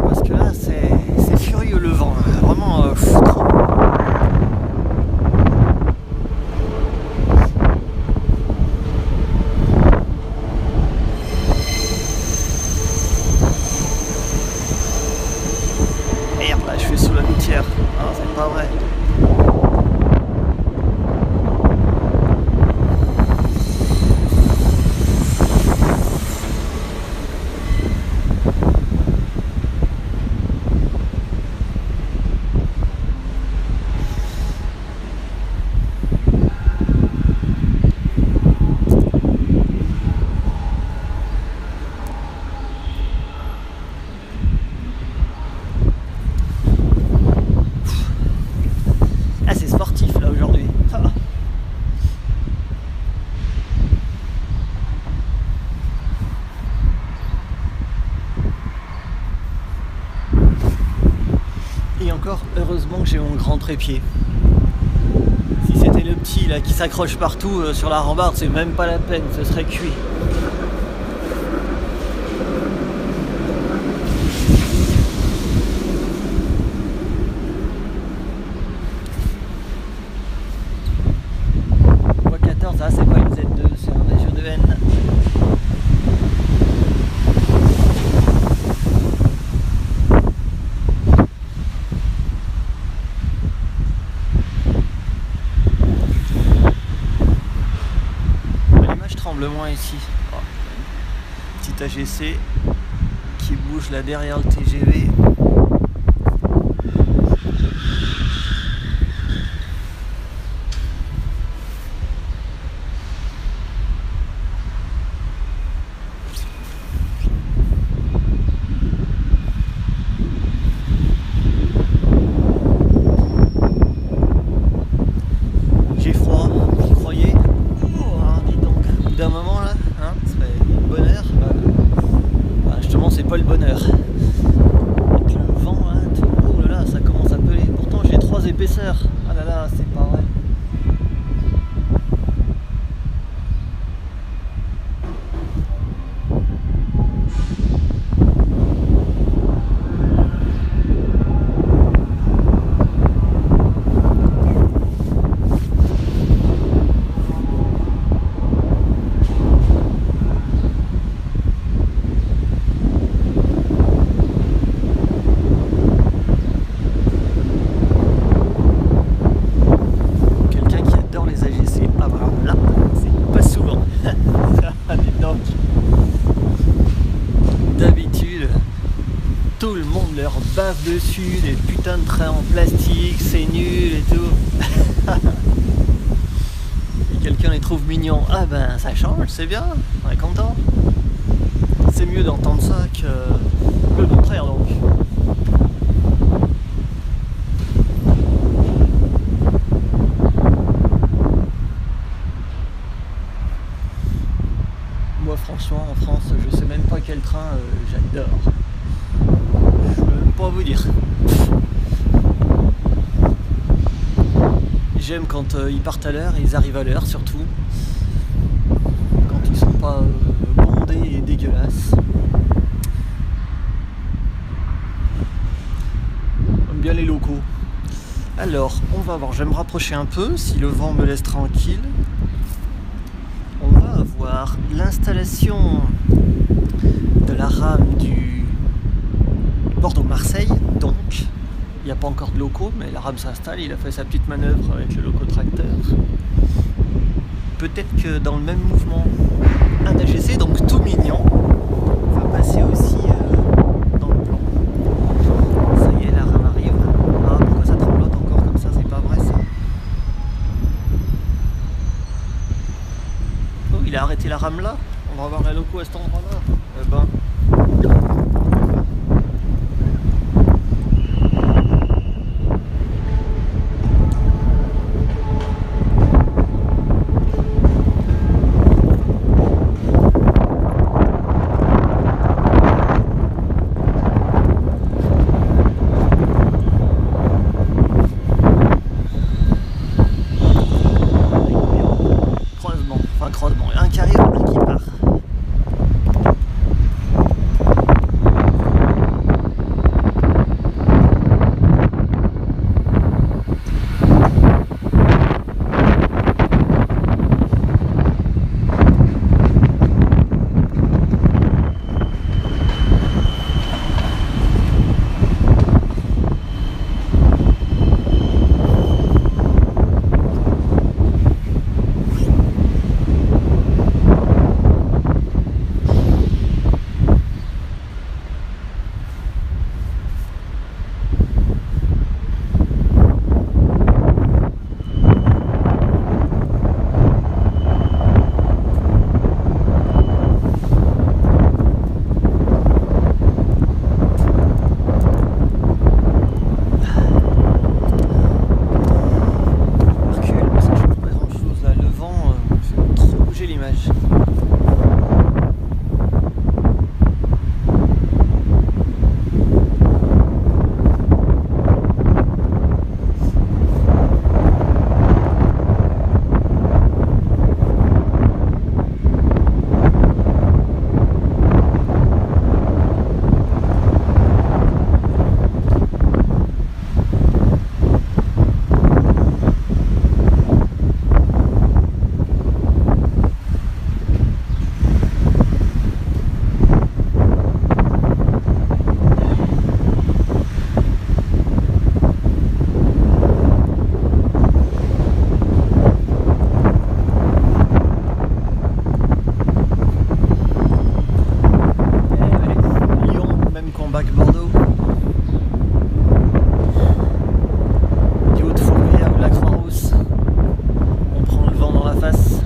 Parce que là c'est furieux le vent, vraiment trop. Merde, là je suis sous la gouttière, non c'est pas vrai. Sportif là aujourd'hui. Et encore, heureusement que j'ai mon grand trépied. Si c'était le petit là qui s'accroche partout sur la rambarde, c'est même pas la peine, ce serait cuit. Ça c'est pas une Z2, c'est un région de haine. L'image tremble moins ici. Oh. Petit AGC qui bouge là derrière le TGV. D'un moment là, hein, c'est le bonheur, justement c'est pas le bonheur. Avec le vent là, oh là là, ça commence à peler. Pourtant j'ai 3 épaisseurs. Ah là là, c'est pas vrai. Tout le monde leur bave dessus, des putains de trains en plastique, c'est nul et tout. Et quelqu'un les trouve mignons, ah ben ça change, c'est bien, on est content. c'est mieux d'entendre ça que le contraire donc. Moi franchement en France je sais même pas quel train j'adore. Je peux même pas vous dire. J'aime quand ils partent à l'heure et ils arrivent à l'heure surtout. Quand ils sont pas bondés et dégueulasses. J'aime bien les locaux. Alors, on va voir, je vais me rapprocher un peu si le vent me laisse tranquille. On va avoir l'installation de la rame du Bordeaux-Marseille, donc il n'y a pas encore de locaux, mais la rame s'installe, il a fait sa petite manœuvre avec le locotracteur. Peut-être que dans le même mouvement, un AGC, donc tout mignon, va passer aussi dans le plan. Ça y est, la rame arrive. Ah, pourquoi ça tremblote encore comme ça? C'est pas vrai ça. Oh, il a arrêté la rame là. On va voir la loco à cet endroit-là. Eh ben. Croisement, un qui arrive, un qui part. Bordeaux, du Haut-de-Fourvière ou de la Croix-Rousse, on prend le vent dans la face.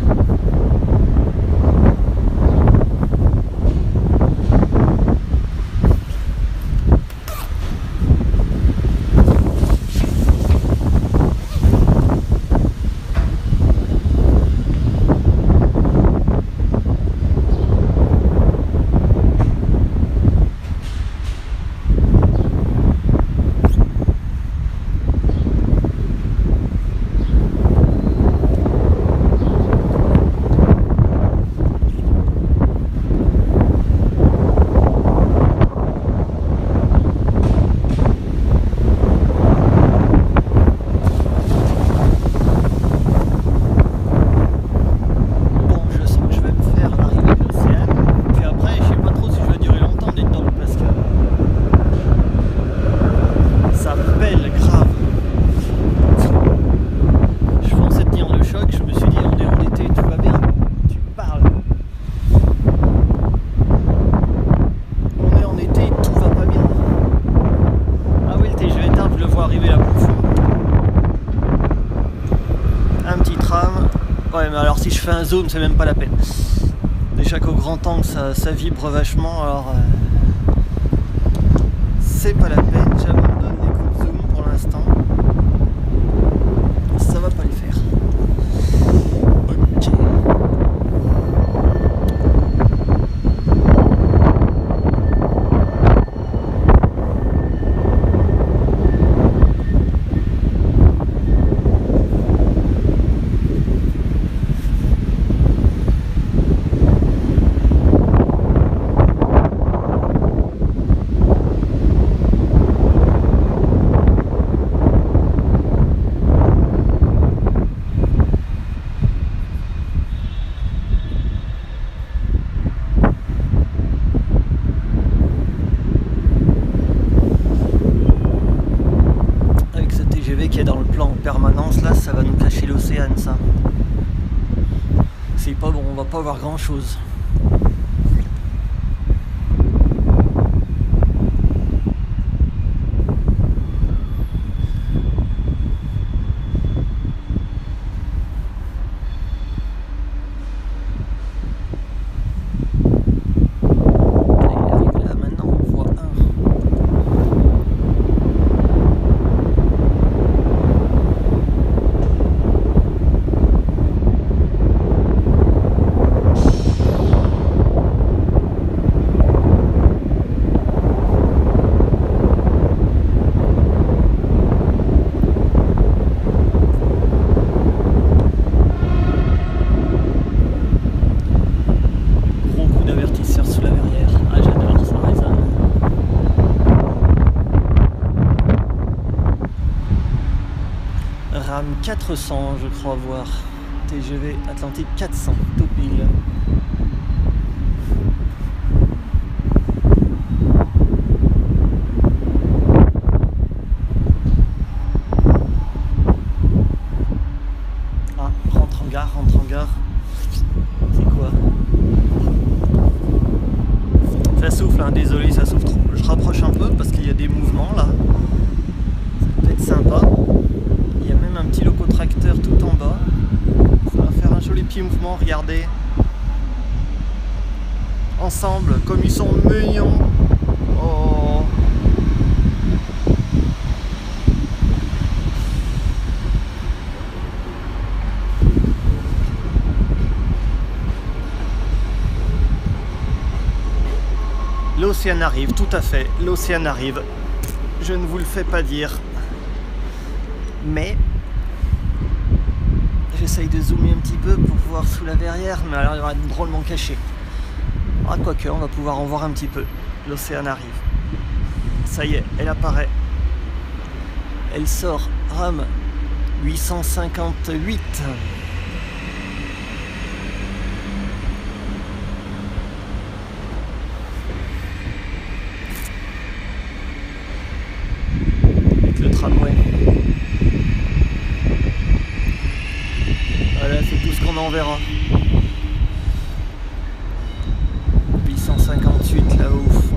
Ouais, mais alors si je fais un zoom, c'est même pas la peine. Déjà qu'au grand angle ça vibre vachement, alors c'est pas la peine, j'abandonne les coups de zoom pour l'instant. Ça va pas le faire. Ok. Qui est dans le plan en permanence, là ça va nous cacher l'océan, ça c'est pas bon, on va pas voir grand chose. RAM 400, je crois voir. TGV Atlantique 400, tout pile. Ah, rentre en gare, rentre en gare. C'est quoi? Ça souffle, hein, désolé, ça souffle trop. Je rapproche un peu parce qu'il y a des mouvements là. Ça peut être sympa. Il y a même un petit locotracteur tout en bas. Ça va faire un joli petit mouvement, regardez. Ensemble, comme ils sont mignons. Oh. L'océan arrive, tout à fait, l'océan arrive. Je ne vous le fais pas dire. Mais j'essaye de zoomer un petit peu pour voir sous la verrière, mais alors il va être drôlement caché. Ah, quoique, on va pouvoir en voir un petit peu. L'océan arrive. Ça y est, elle apparaît. Elle sort. RAM 858. Avec le tramway. Voilà, c'est tout ce qu'on en verra. 858 là-haut au fond.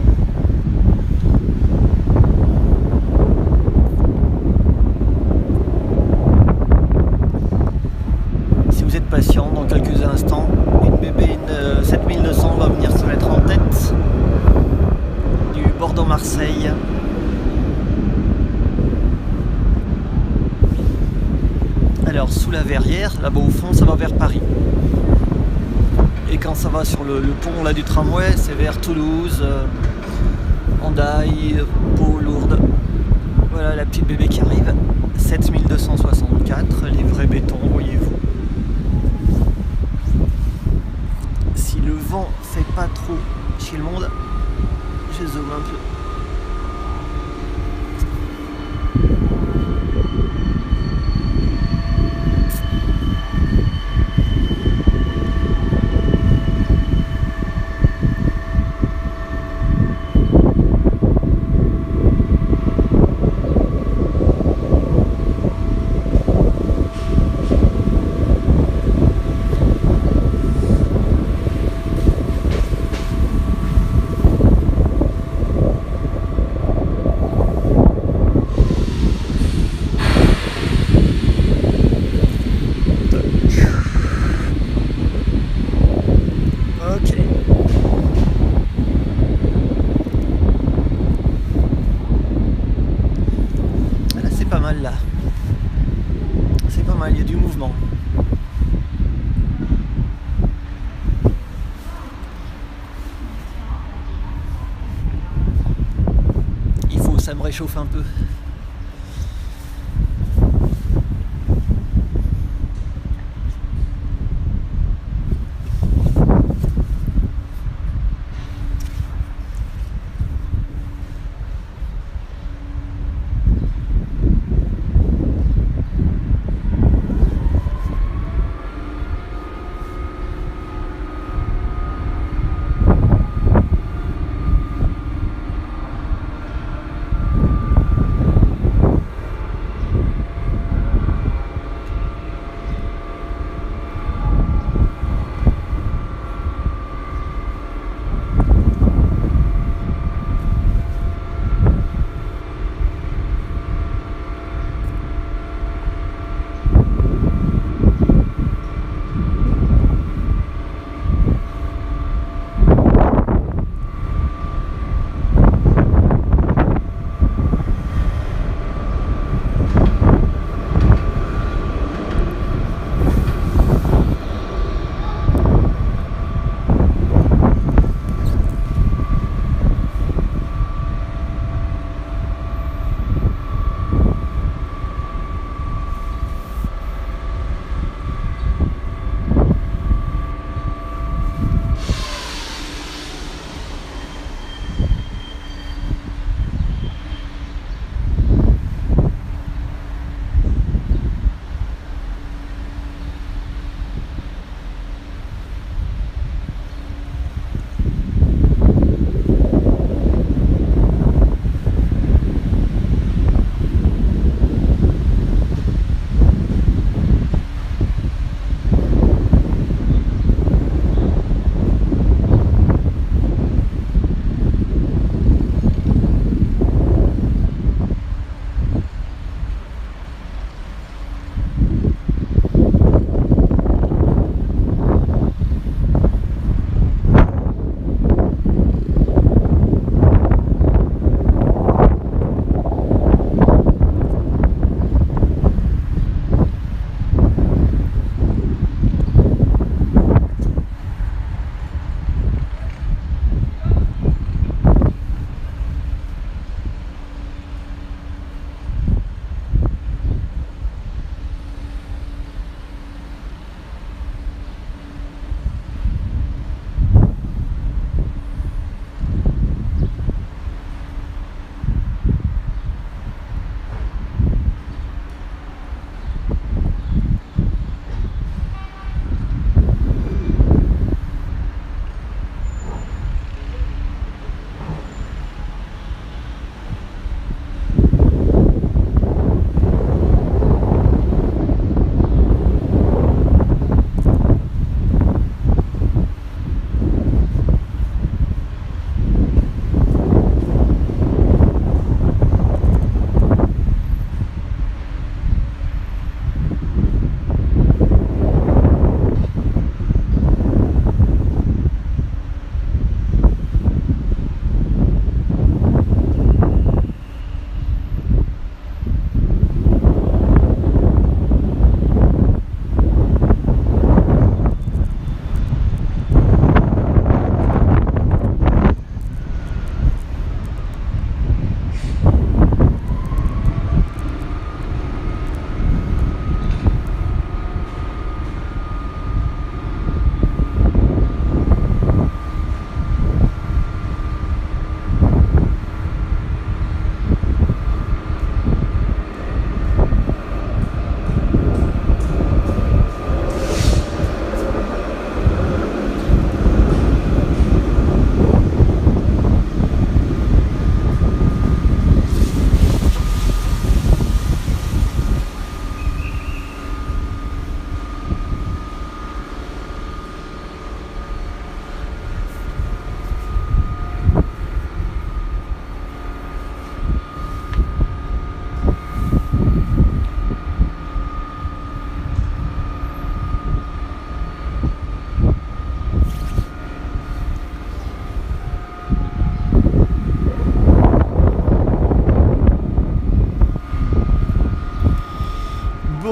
Si vous êtes patient, dans quelques instants, une BB 7200 va venir se mettre en tête du Bordeaux-Marseille. Alors sous la verrière, là-bas au fond, ça va vers Paris. Et quand ça va sur le pont là du tramway, c'est vers Toulouse, Hendaye, Pau, Lourdes. Voilà la petite bébé qui arrive. 7264, livré béton, voyez-vous. Si le vent fait pas trop chez le monde, je zoome un peu. mal là. C'est pas mal, il y a du mouvement. Ça me réchauffe un peu.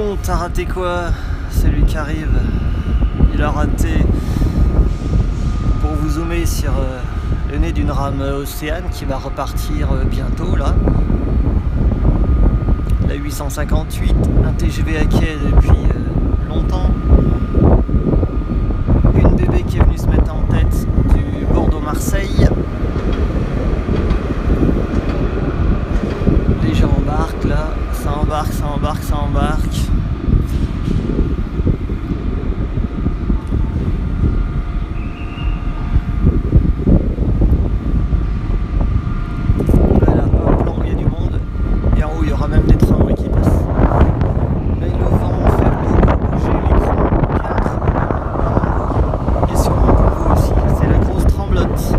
Bon, t'as raté quoi? C'est lui qui arrive. Il a raté, pour vous zoomer sur le nez d'une rame Océane qui va repartir bientôt là. La 858, un TGV à quai depuis longtemps. Une bébé qui est venue se mettre en tête du Bordeaux-Marseille. Les gens embarquent là, ça embarque, ça embarque, ça embarque. Voilà, hop, là, il y a du monde. Et en haut, il y aura même des tramways qui passent. Mais le vent fait beaucoup bouger l'écran. Et sûrement pour vous aussi, c'est la grosse tremblote.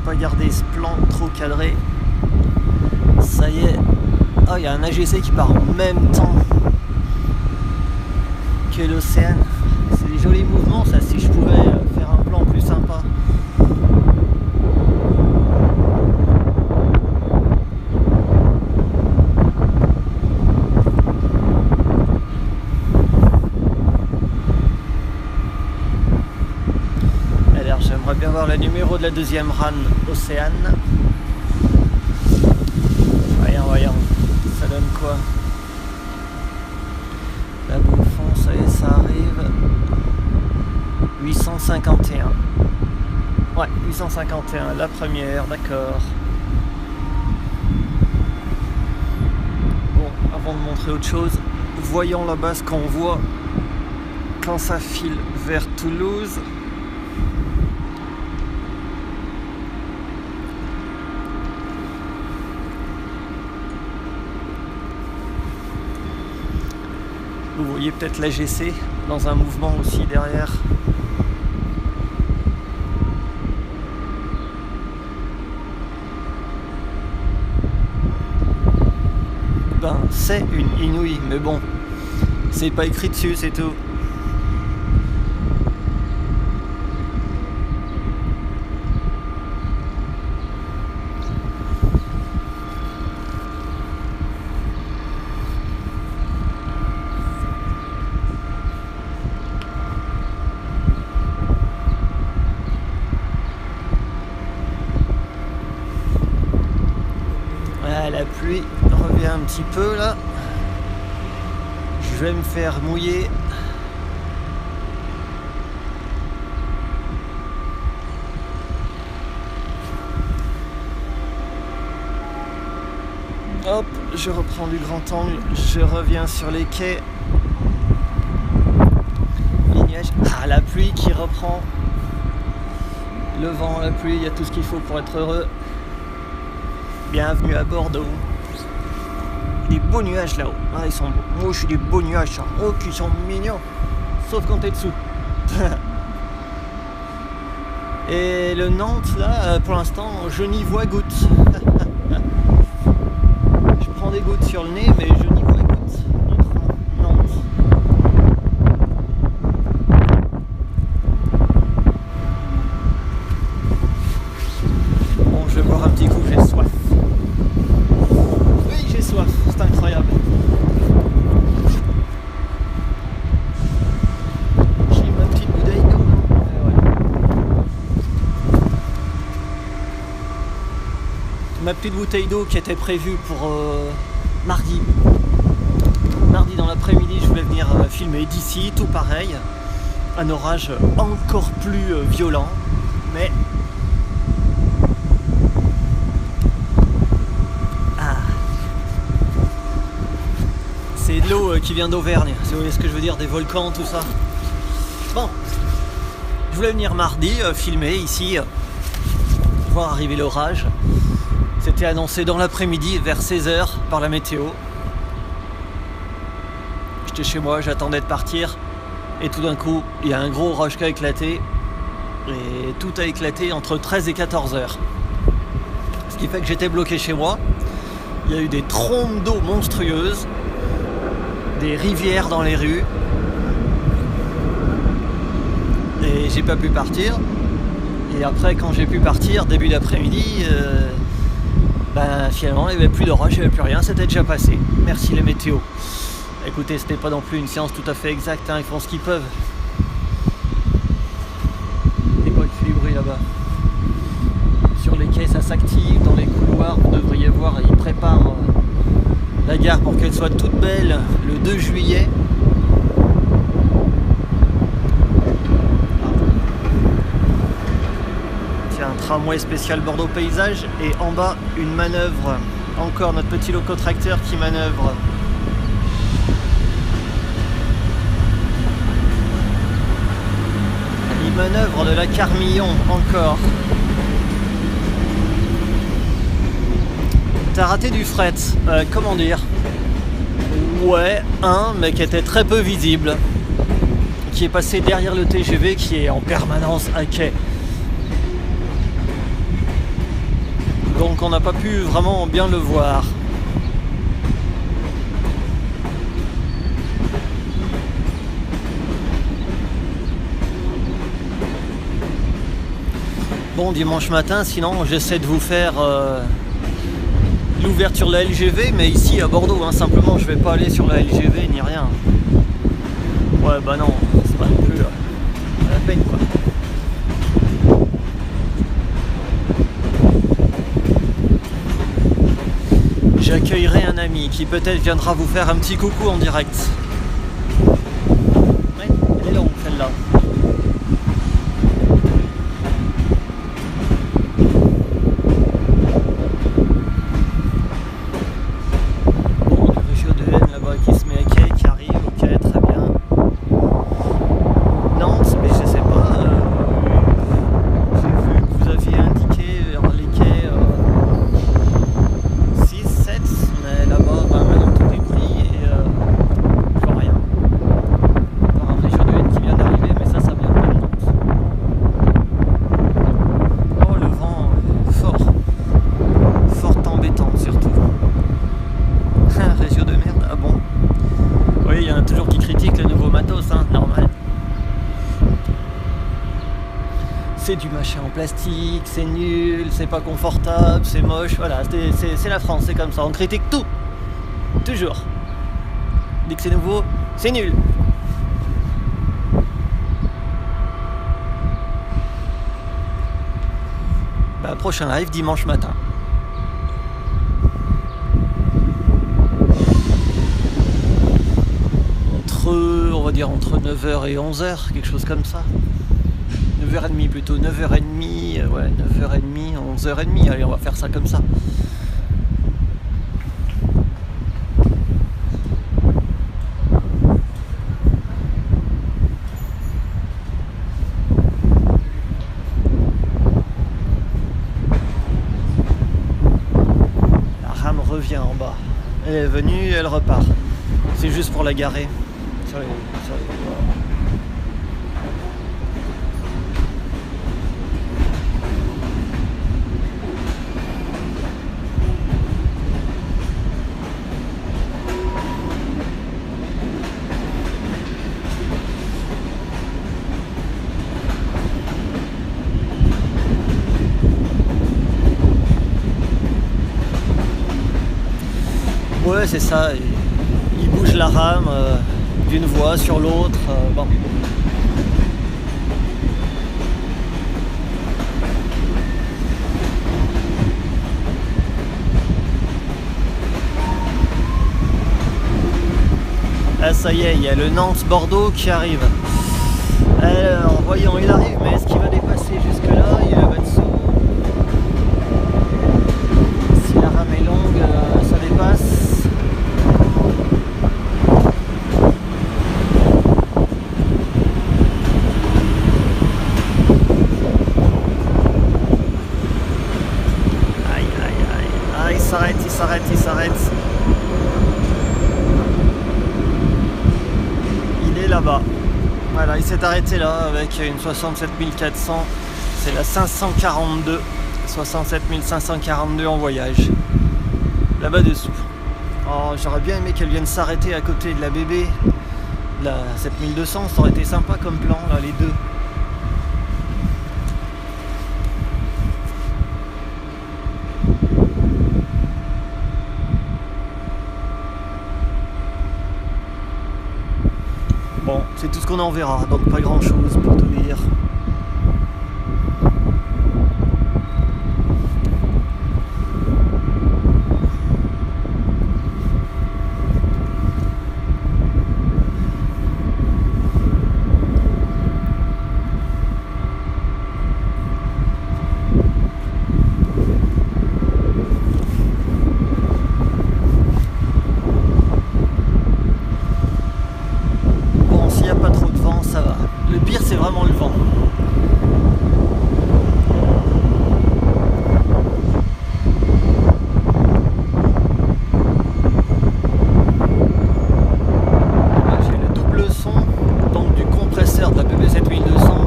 Regardez ce plan trop cadré. Ça y est. Oh, il y a un AGC qui part en même temps que l'Océane. C'est des jolis mouvements, ça, si je pouvais faire un plan plus sympa. Alors, j'aimerais bien voir le numéro de la deuxième RAN Océane. Voyons, ça donne quoi? Là, au fond, ça y est, ça arrive. 851. Ouais, 851, la première, d'accord. Bon, avant de montrer autre chose, voyons là-bas ce qu'on voit quand ça file vers Toulouse. Vous voyez peut-être l'AGC dans un mouvement aussi derrière. Ben, c'est une Inouï, mais bon, c'est pas écrit dessus, c'est tout. La pluie revient un petit peu là. Je vais me faire mouiller. Hop, je reprends du grand angle, je reviens sur les quais. Les nuages. Ah, la pluie qui reprend. Le vent, la pluie, il y a tout ce qu'il faut pour être heureux. Bienvenue à Bordeaux. Des beaux nuages là-haut. Ah, ils sont beaux. Moi, je suis des beaux nuages. Ça. Oh, qui sont mignons. Sauf quand t'es dessous. Et le Nantes, là, pour l'instant, je n'y vois goutte. Je prends des gouttes sur le nez, mais je n'y vois goutte. Nantes. Bon, je vais boire un petit coup, j'ai soif. C'est incroyable. J'ai ma petite bouteille d'eau. Ouais. Ma petite bouteille d'eau qui était prévue pour mardi. Mardi dans l'après-midi, je voulais venir filmer d'ici, tout pareil. Un orage encore plus violent, mais c'est de l'eau qui vient d'Auvergne, si vous voyez ce que je veux dire, des volcans, tout ça. Bon, je voulais venir mardi filmer ici, voir arriver l'orage. C'était annoncé dans l'après-midi, vers 16h, par la météo. J'étais chez moi, j'attendais de partir, et tout d'un coup, il y a un gros orage qui a éclaté, et tout a éclaté entre 13 et 14h. Ce qui fait que j'étais bloqué chez moi. Il y a eu des trombes d'eau monstrueuses, des rivières dans les rues, et j'ai pas pu partir. Et après, quand j'ai pu partir, début d'après-midi, finalement il n'y avait plus d'orage, il n'y avait plus rien, c'était déjà passé. Merci les météos. Écoutez, c'était pas non plus une science tout à fait exacte, hein, ils font ce qu'ils peuvent. Et quoi qui fait du bruit là-bas? Sur les quais, ça s'active, dans les couloirs, vous devriez voir, ils préparent la gare pour qu'elle soit toute belle le 2 juillet. Tiens, un tramway spécial Bordeaux Paysage, et en bas, une manœuvre, encore notre petit locotracteur qui manœuvre. Il manœuvre de la Carmillon, encore. T'as raté du fret, comment dire? Ouais, mais qui était très peu visible, qui est passé derrière le TGV qui est en permanence à quai. Donc on n'a pas pu vraiment bien le voir. Bon, dimanche matin, sinon j'essaie de vous faire l'ouverture de la LGV, mais ici à Bordeaux, hein, simplement je vais pas aller sur la LGV ni rien. Ouais, bah non, c'est pas non plus à la peine quoi. J'accueillerai un ami qui peut-être viendra vous faire un petit coucou en direct. Ouais, elle est longue celle-là. C'est du machin en plastique, c'est nul, c'est pas confortable, c'est moche, voilà, c'est la France, c'est comme ça, on critique tout, toujours. Dès que c'est nouveau, c'est nul. Bah, prochain live dimanche matin. On va dire entre 9h et 11h, quelque chose comme ça. 9h30 plutôt, 9h30, ouais, 9h30, 11h30, allez, on va faire ça comme ça. La rame revient en bas. Elle est venue, elle repart. C'est juste pour la garer. Sur les... Ouais, c'est ça, il bouge la rame d'une voie sur l'autre. Bon. Ah, ça y est, il y a le Nantes-Bordeaux qui arrive. Alors, voyons, il arrive, mais est-ce qu'il va dépasser jusque-là? Il est là-bas dessous. Si la rame est longue, ça dépasse. Il s'arrête. Il est là-bas. Voilà, il s'est arrêté là avec une 67 400. C'est la 542 67 542 en voyage. Là-bas dessous. Oh, j'aurais bien aimé qu'elle vienne s'arrêter à côté de la bébé. La 7200, ça aurait été sympa comme plan, là, les deux. Bon, c'est tout ce qu'on en verra, donc pas grand chose pour tout dire. Vraiment le vent. J'ai le double son donc du compresseur de la BB 7200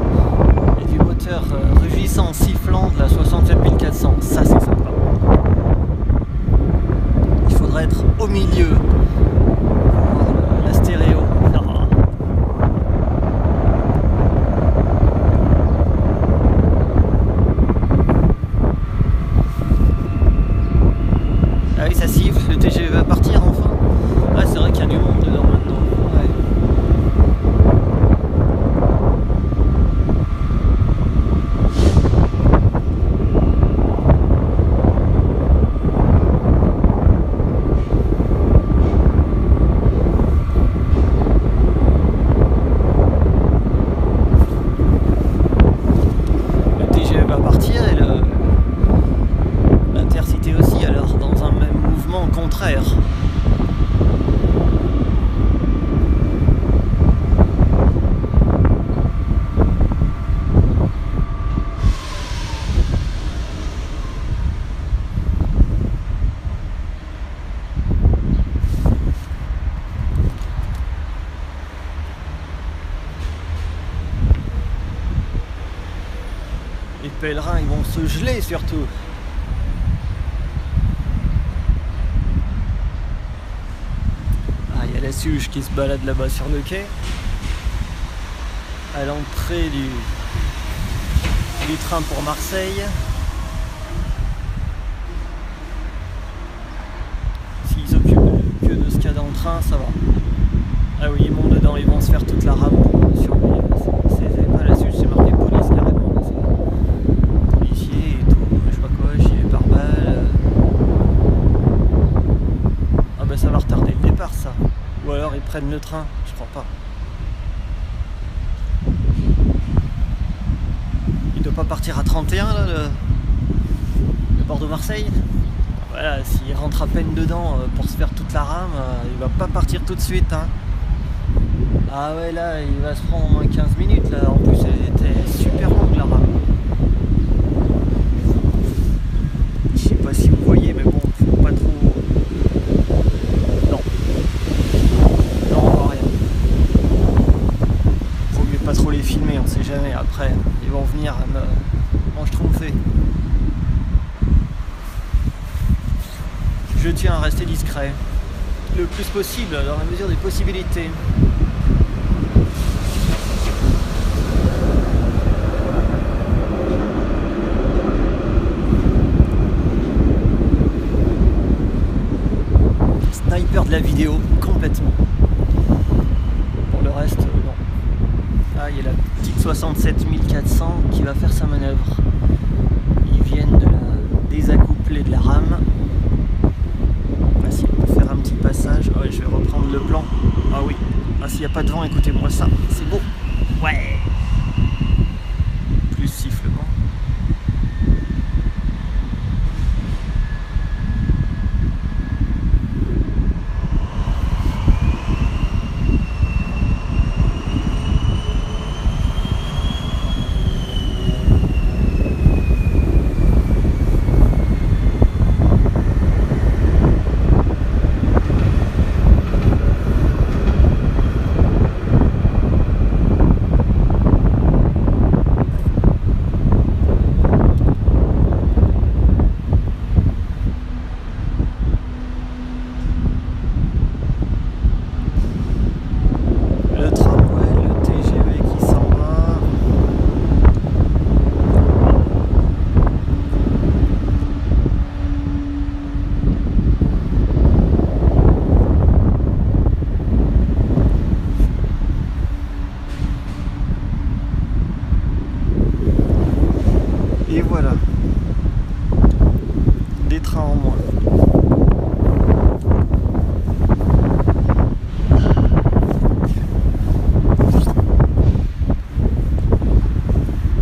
et du moteur rugissant sifflant de la 67400. Ça c'est sympa. Il faudrait être au milieu pour la stéréo. Ah oui, ça siffle, le TGV va partir enfin. Ouais, c'est vrai qu'il y a du monde dedans maintenant. Ouais. Le TGV va partir et l'Intercité aussi, alors dans un même mouvement contraire. Les pèlerins, ils vont se geler surtout. Il y a la Suge qui se balade là-bas sur le quai. À l'entrée du train pour Marseille. S'ils s'occupent que de ce qu'il y a dans le train, ça va. Ah oui, ils montent dedans, ils vont se faire toute la rame pour surveiller. C'est pas la Suge, c'est marqué police carrément. C'est policier et tout, je sais pas quoi, gilet pare-balles. Ah bah ça va retarder le départ ça. Ou alors ils prennent le train, je crois pas. Il doit pas partir à 31 là, le Bordeaux-Marseille. Voilà, s'il rentre à peine dedans pour se faire toute la rame, il va pas partir tout de suite. Hein. Ah ouais, là il va se prendre au moins 15 minutes là. En plus elle était super longue la rame. Je sais pas si vous voyez, mais bon, faut pas trop. Pas trop les filmer, on sait jamais, après ils vont venir me schtroumpfer. Je tiens à rester discret le plus possible dans la mesure des possibilités. Sniper de la vidéo complètement. Pour le reste, non. Ah, il y a la petite 67 400 qui va faire sa manœuvre. Ils viennent de la désaccoupler de la rame. On va essayer de faire un petit passage. Ouais, je vais reprendre le plan. Ah oui. Ah, s'il n'y a pas de vent, écoutez-moi ça. C'est beau. Ouais. Plus sifflement. des trains en moins.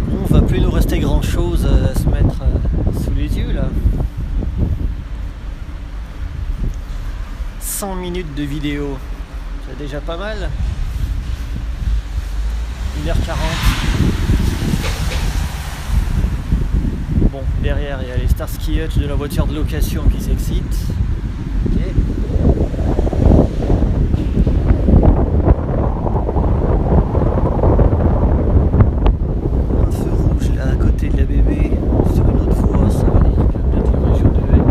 Bon, va plus nous rester grand chose à se mettre sous les yeux là. 100 minutes de vidéo, c'est déjà pas mal. 1h40. Bon, derrière il y a les Starsky Hutch de la voiture de location qui s'excitent. Okay. Un feu rouge là à côté de la bébé sur une autre voie, ça va aller. Peut-être la région de Haine.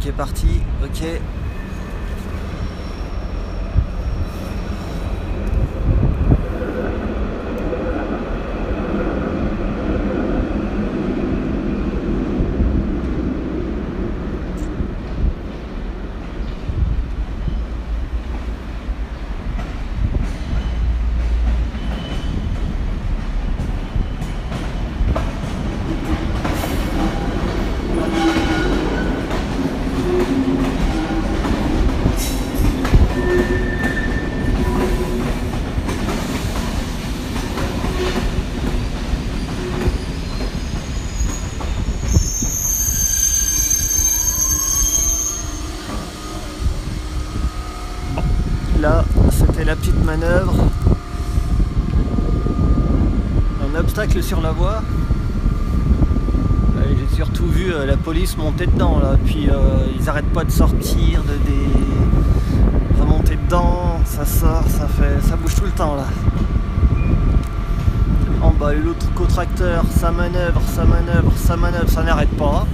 Qui est parti, ok. Là, c'était la petite manœuvre. Un obstacle sur la voie. J'ai surtout vu la police monter dedans là. Puis ils arrêtent pas de sortir, de remonter dedans. Ça sort, ça bouge tout le temps là. En bas, l'autre co-tracteur, ça manœuvre, ça n'arrête pas.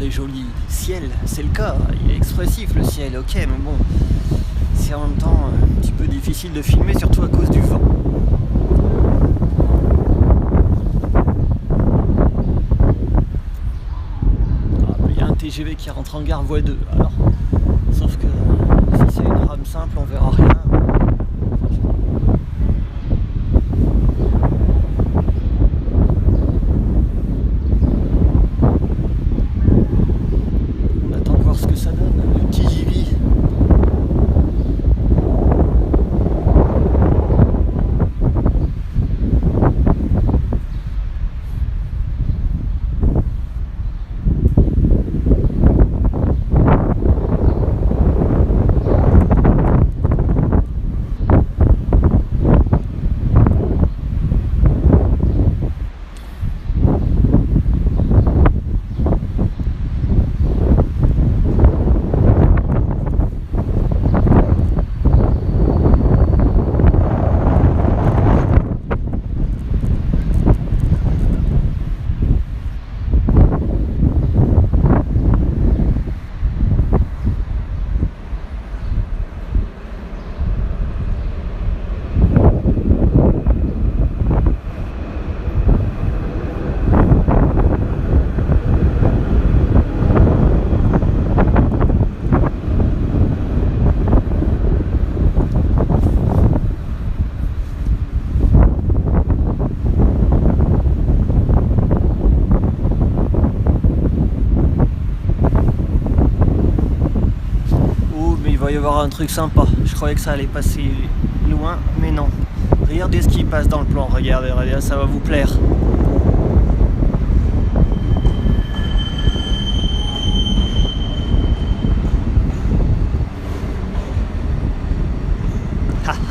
des jolis ciels, c'est le cas, il est expressif le ciel, ok, mais bon, c'est en même temps un petit peu difficile de filmer, surtout à cause du vent. Il y a un TGV qui rentre en gare voie 2, alors, sauf que si c'est une rame simple, on verra rien. Il va y avoir un truc sympa, je croyais que ça allait passer loin, mais non. Regardez ce qui passe dans le plan, regardez, ça va vous plaire.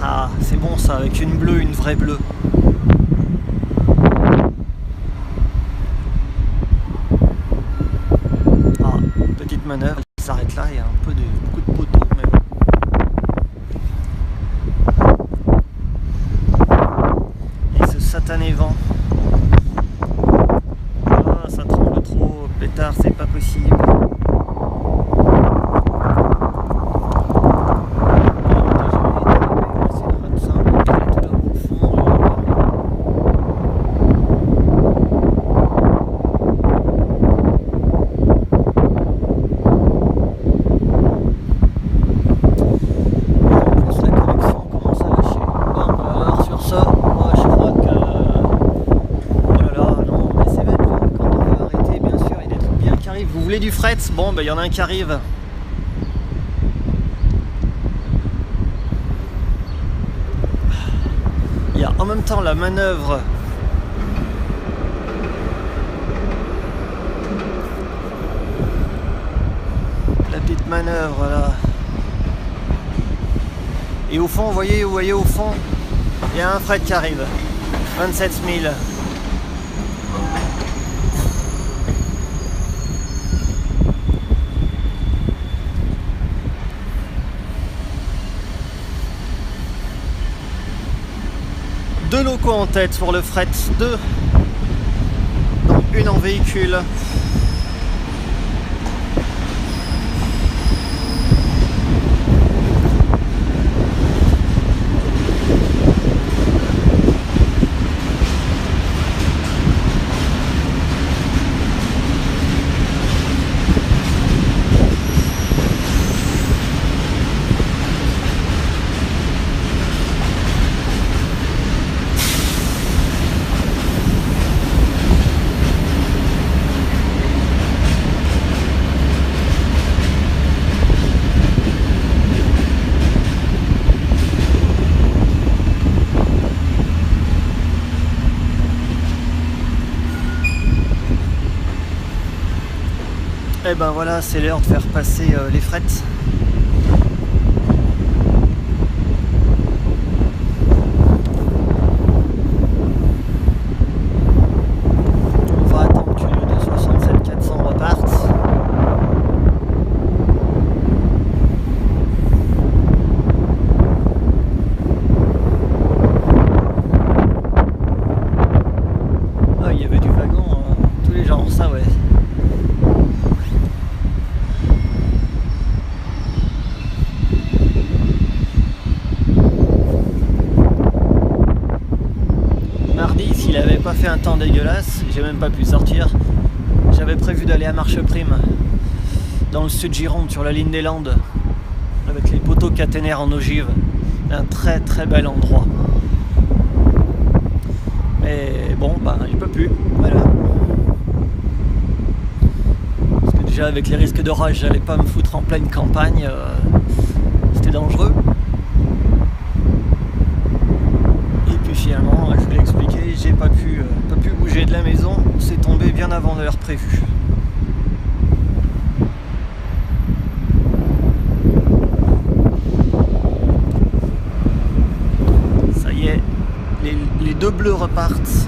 Haha, c'est bon ça, avec une bleue, une vraie bleue. Ah, petite manœuvre, il s'arrête là, il y a un peu de beaucoup de poteaux, mais bon. Et ce satané vent. Ah, ça tremble trop, pétard, c'est pas possible. Vous voulez du fret? Bon, ben il y en a un qui arrive. Il y a en même temps la manœuvre. La petite manœuvre là. Et au fond, vous voyez au fond, il y a un fret qui arrive. 27 000. Deux locaux en tête pour le fret, deux, donc une en véhicule. Et ben voilà, c'est l'heure de faire passer les frets. On va attendre que le 267 400 reparte. Ah, il y avait du wagon, tous les genres, ça ouais. il avait pas fait un temps dégueulasse, j'ai même pas pu sortir. J'avais prévu d'aller à Marcheprime, dans le sud Gironde, sur la ligne des Landes, avec les poteaux caténaires en ogive. Un très très bel endroit. Mais bon, ben je peux plus, voilà. Parce que déjà avec les risques d'orage, j'allais pas me foutre en pleine campagne, c'était dangereux. Et puis finalement, je l'ai expliqué, j'ai pas pu bouger de la maison, c'est tombé bien avant l'heure prévue. Ça y est, les deux bleus repartent.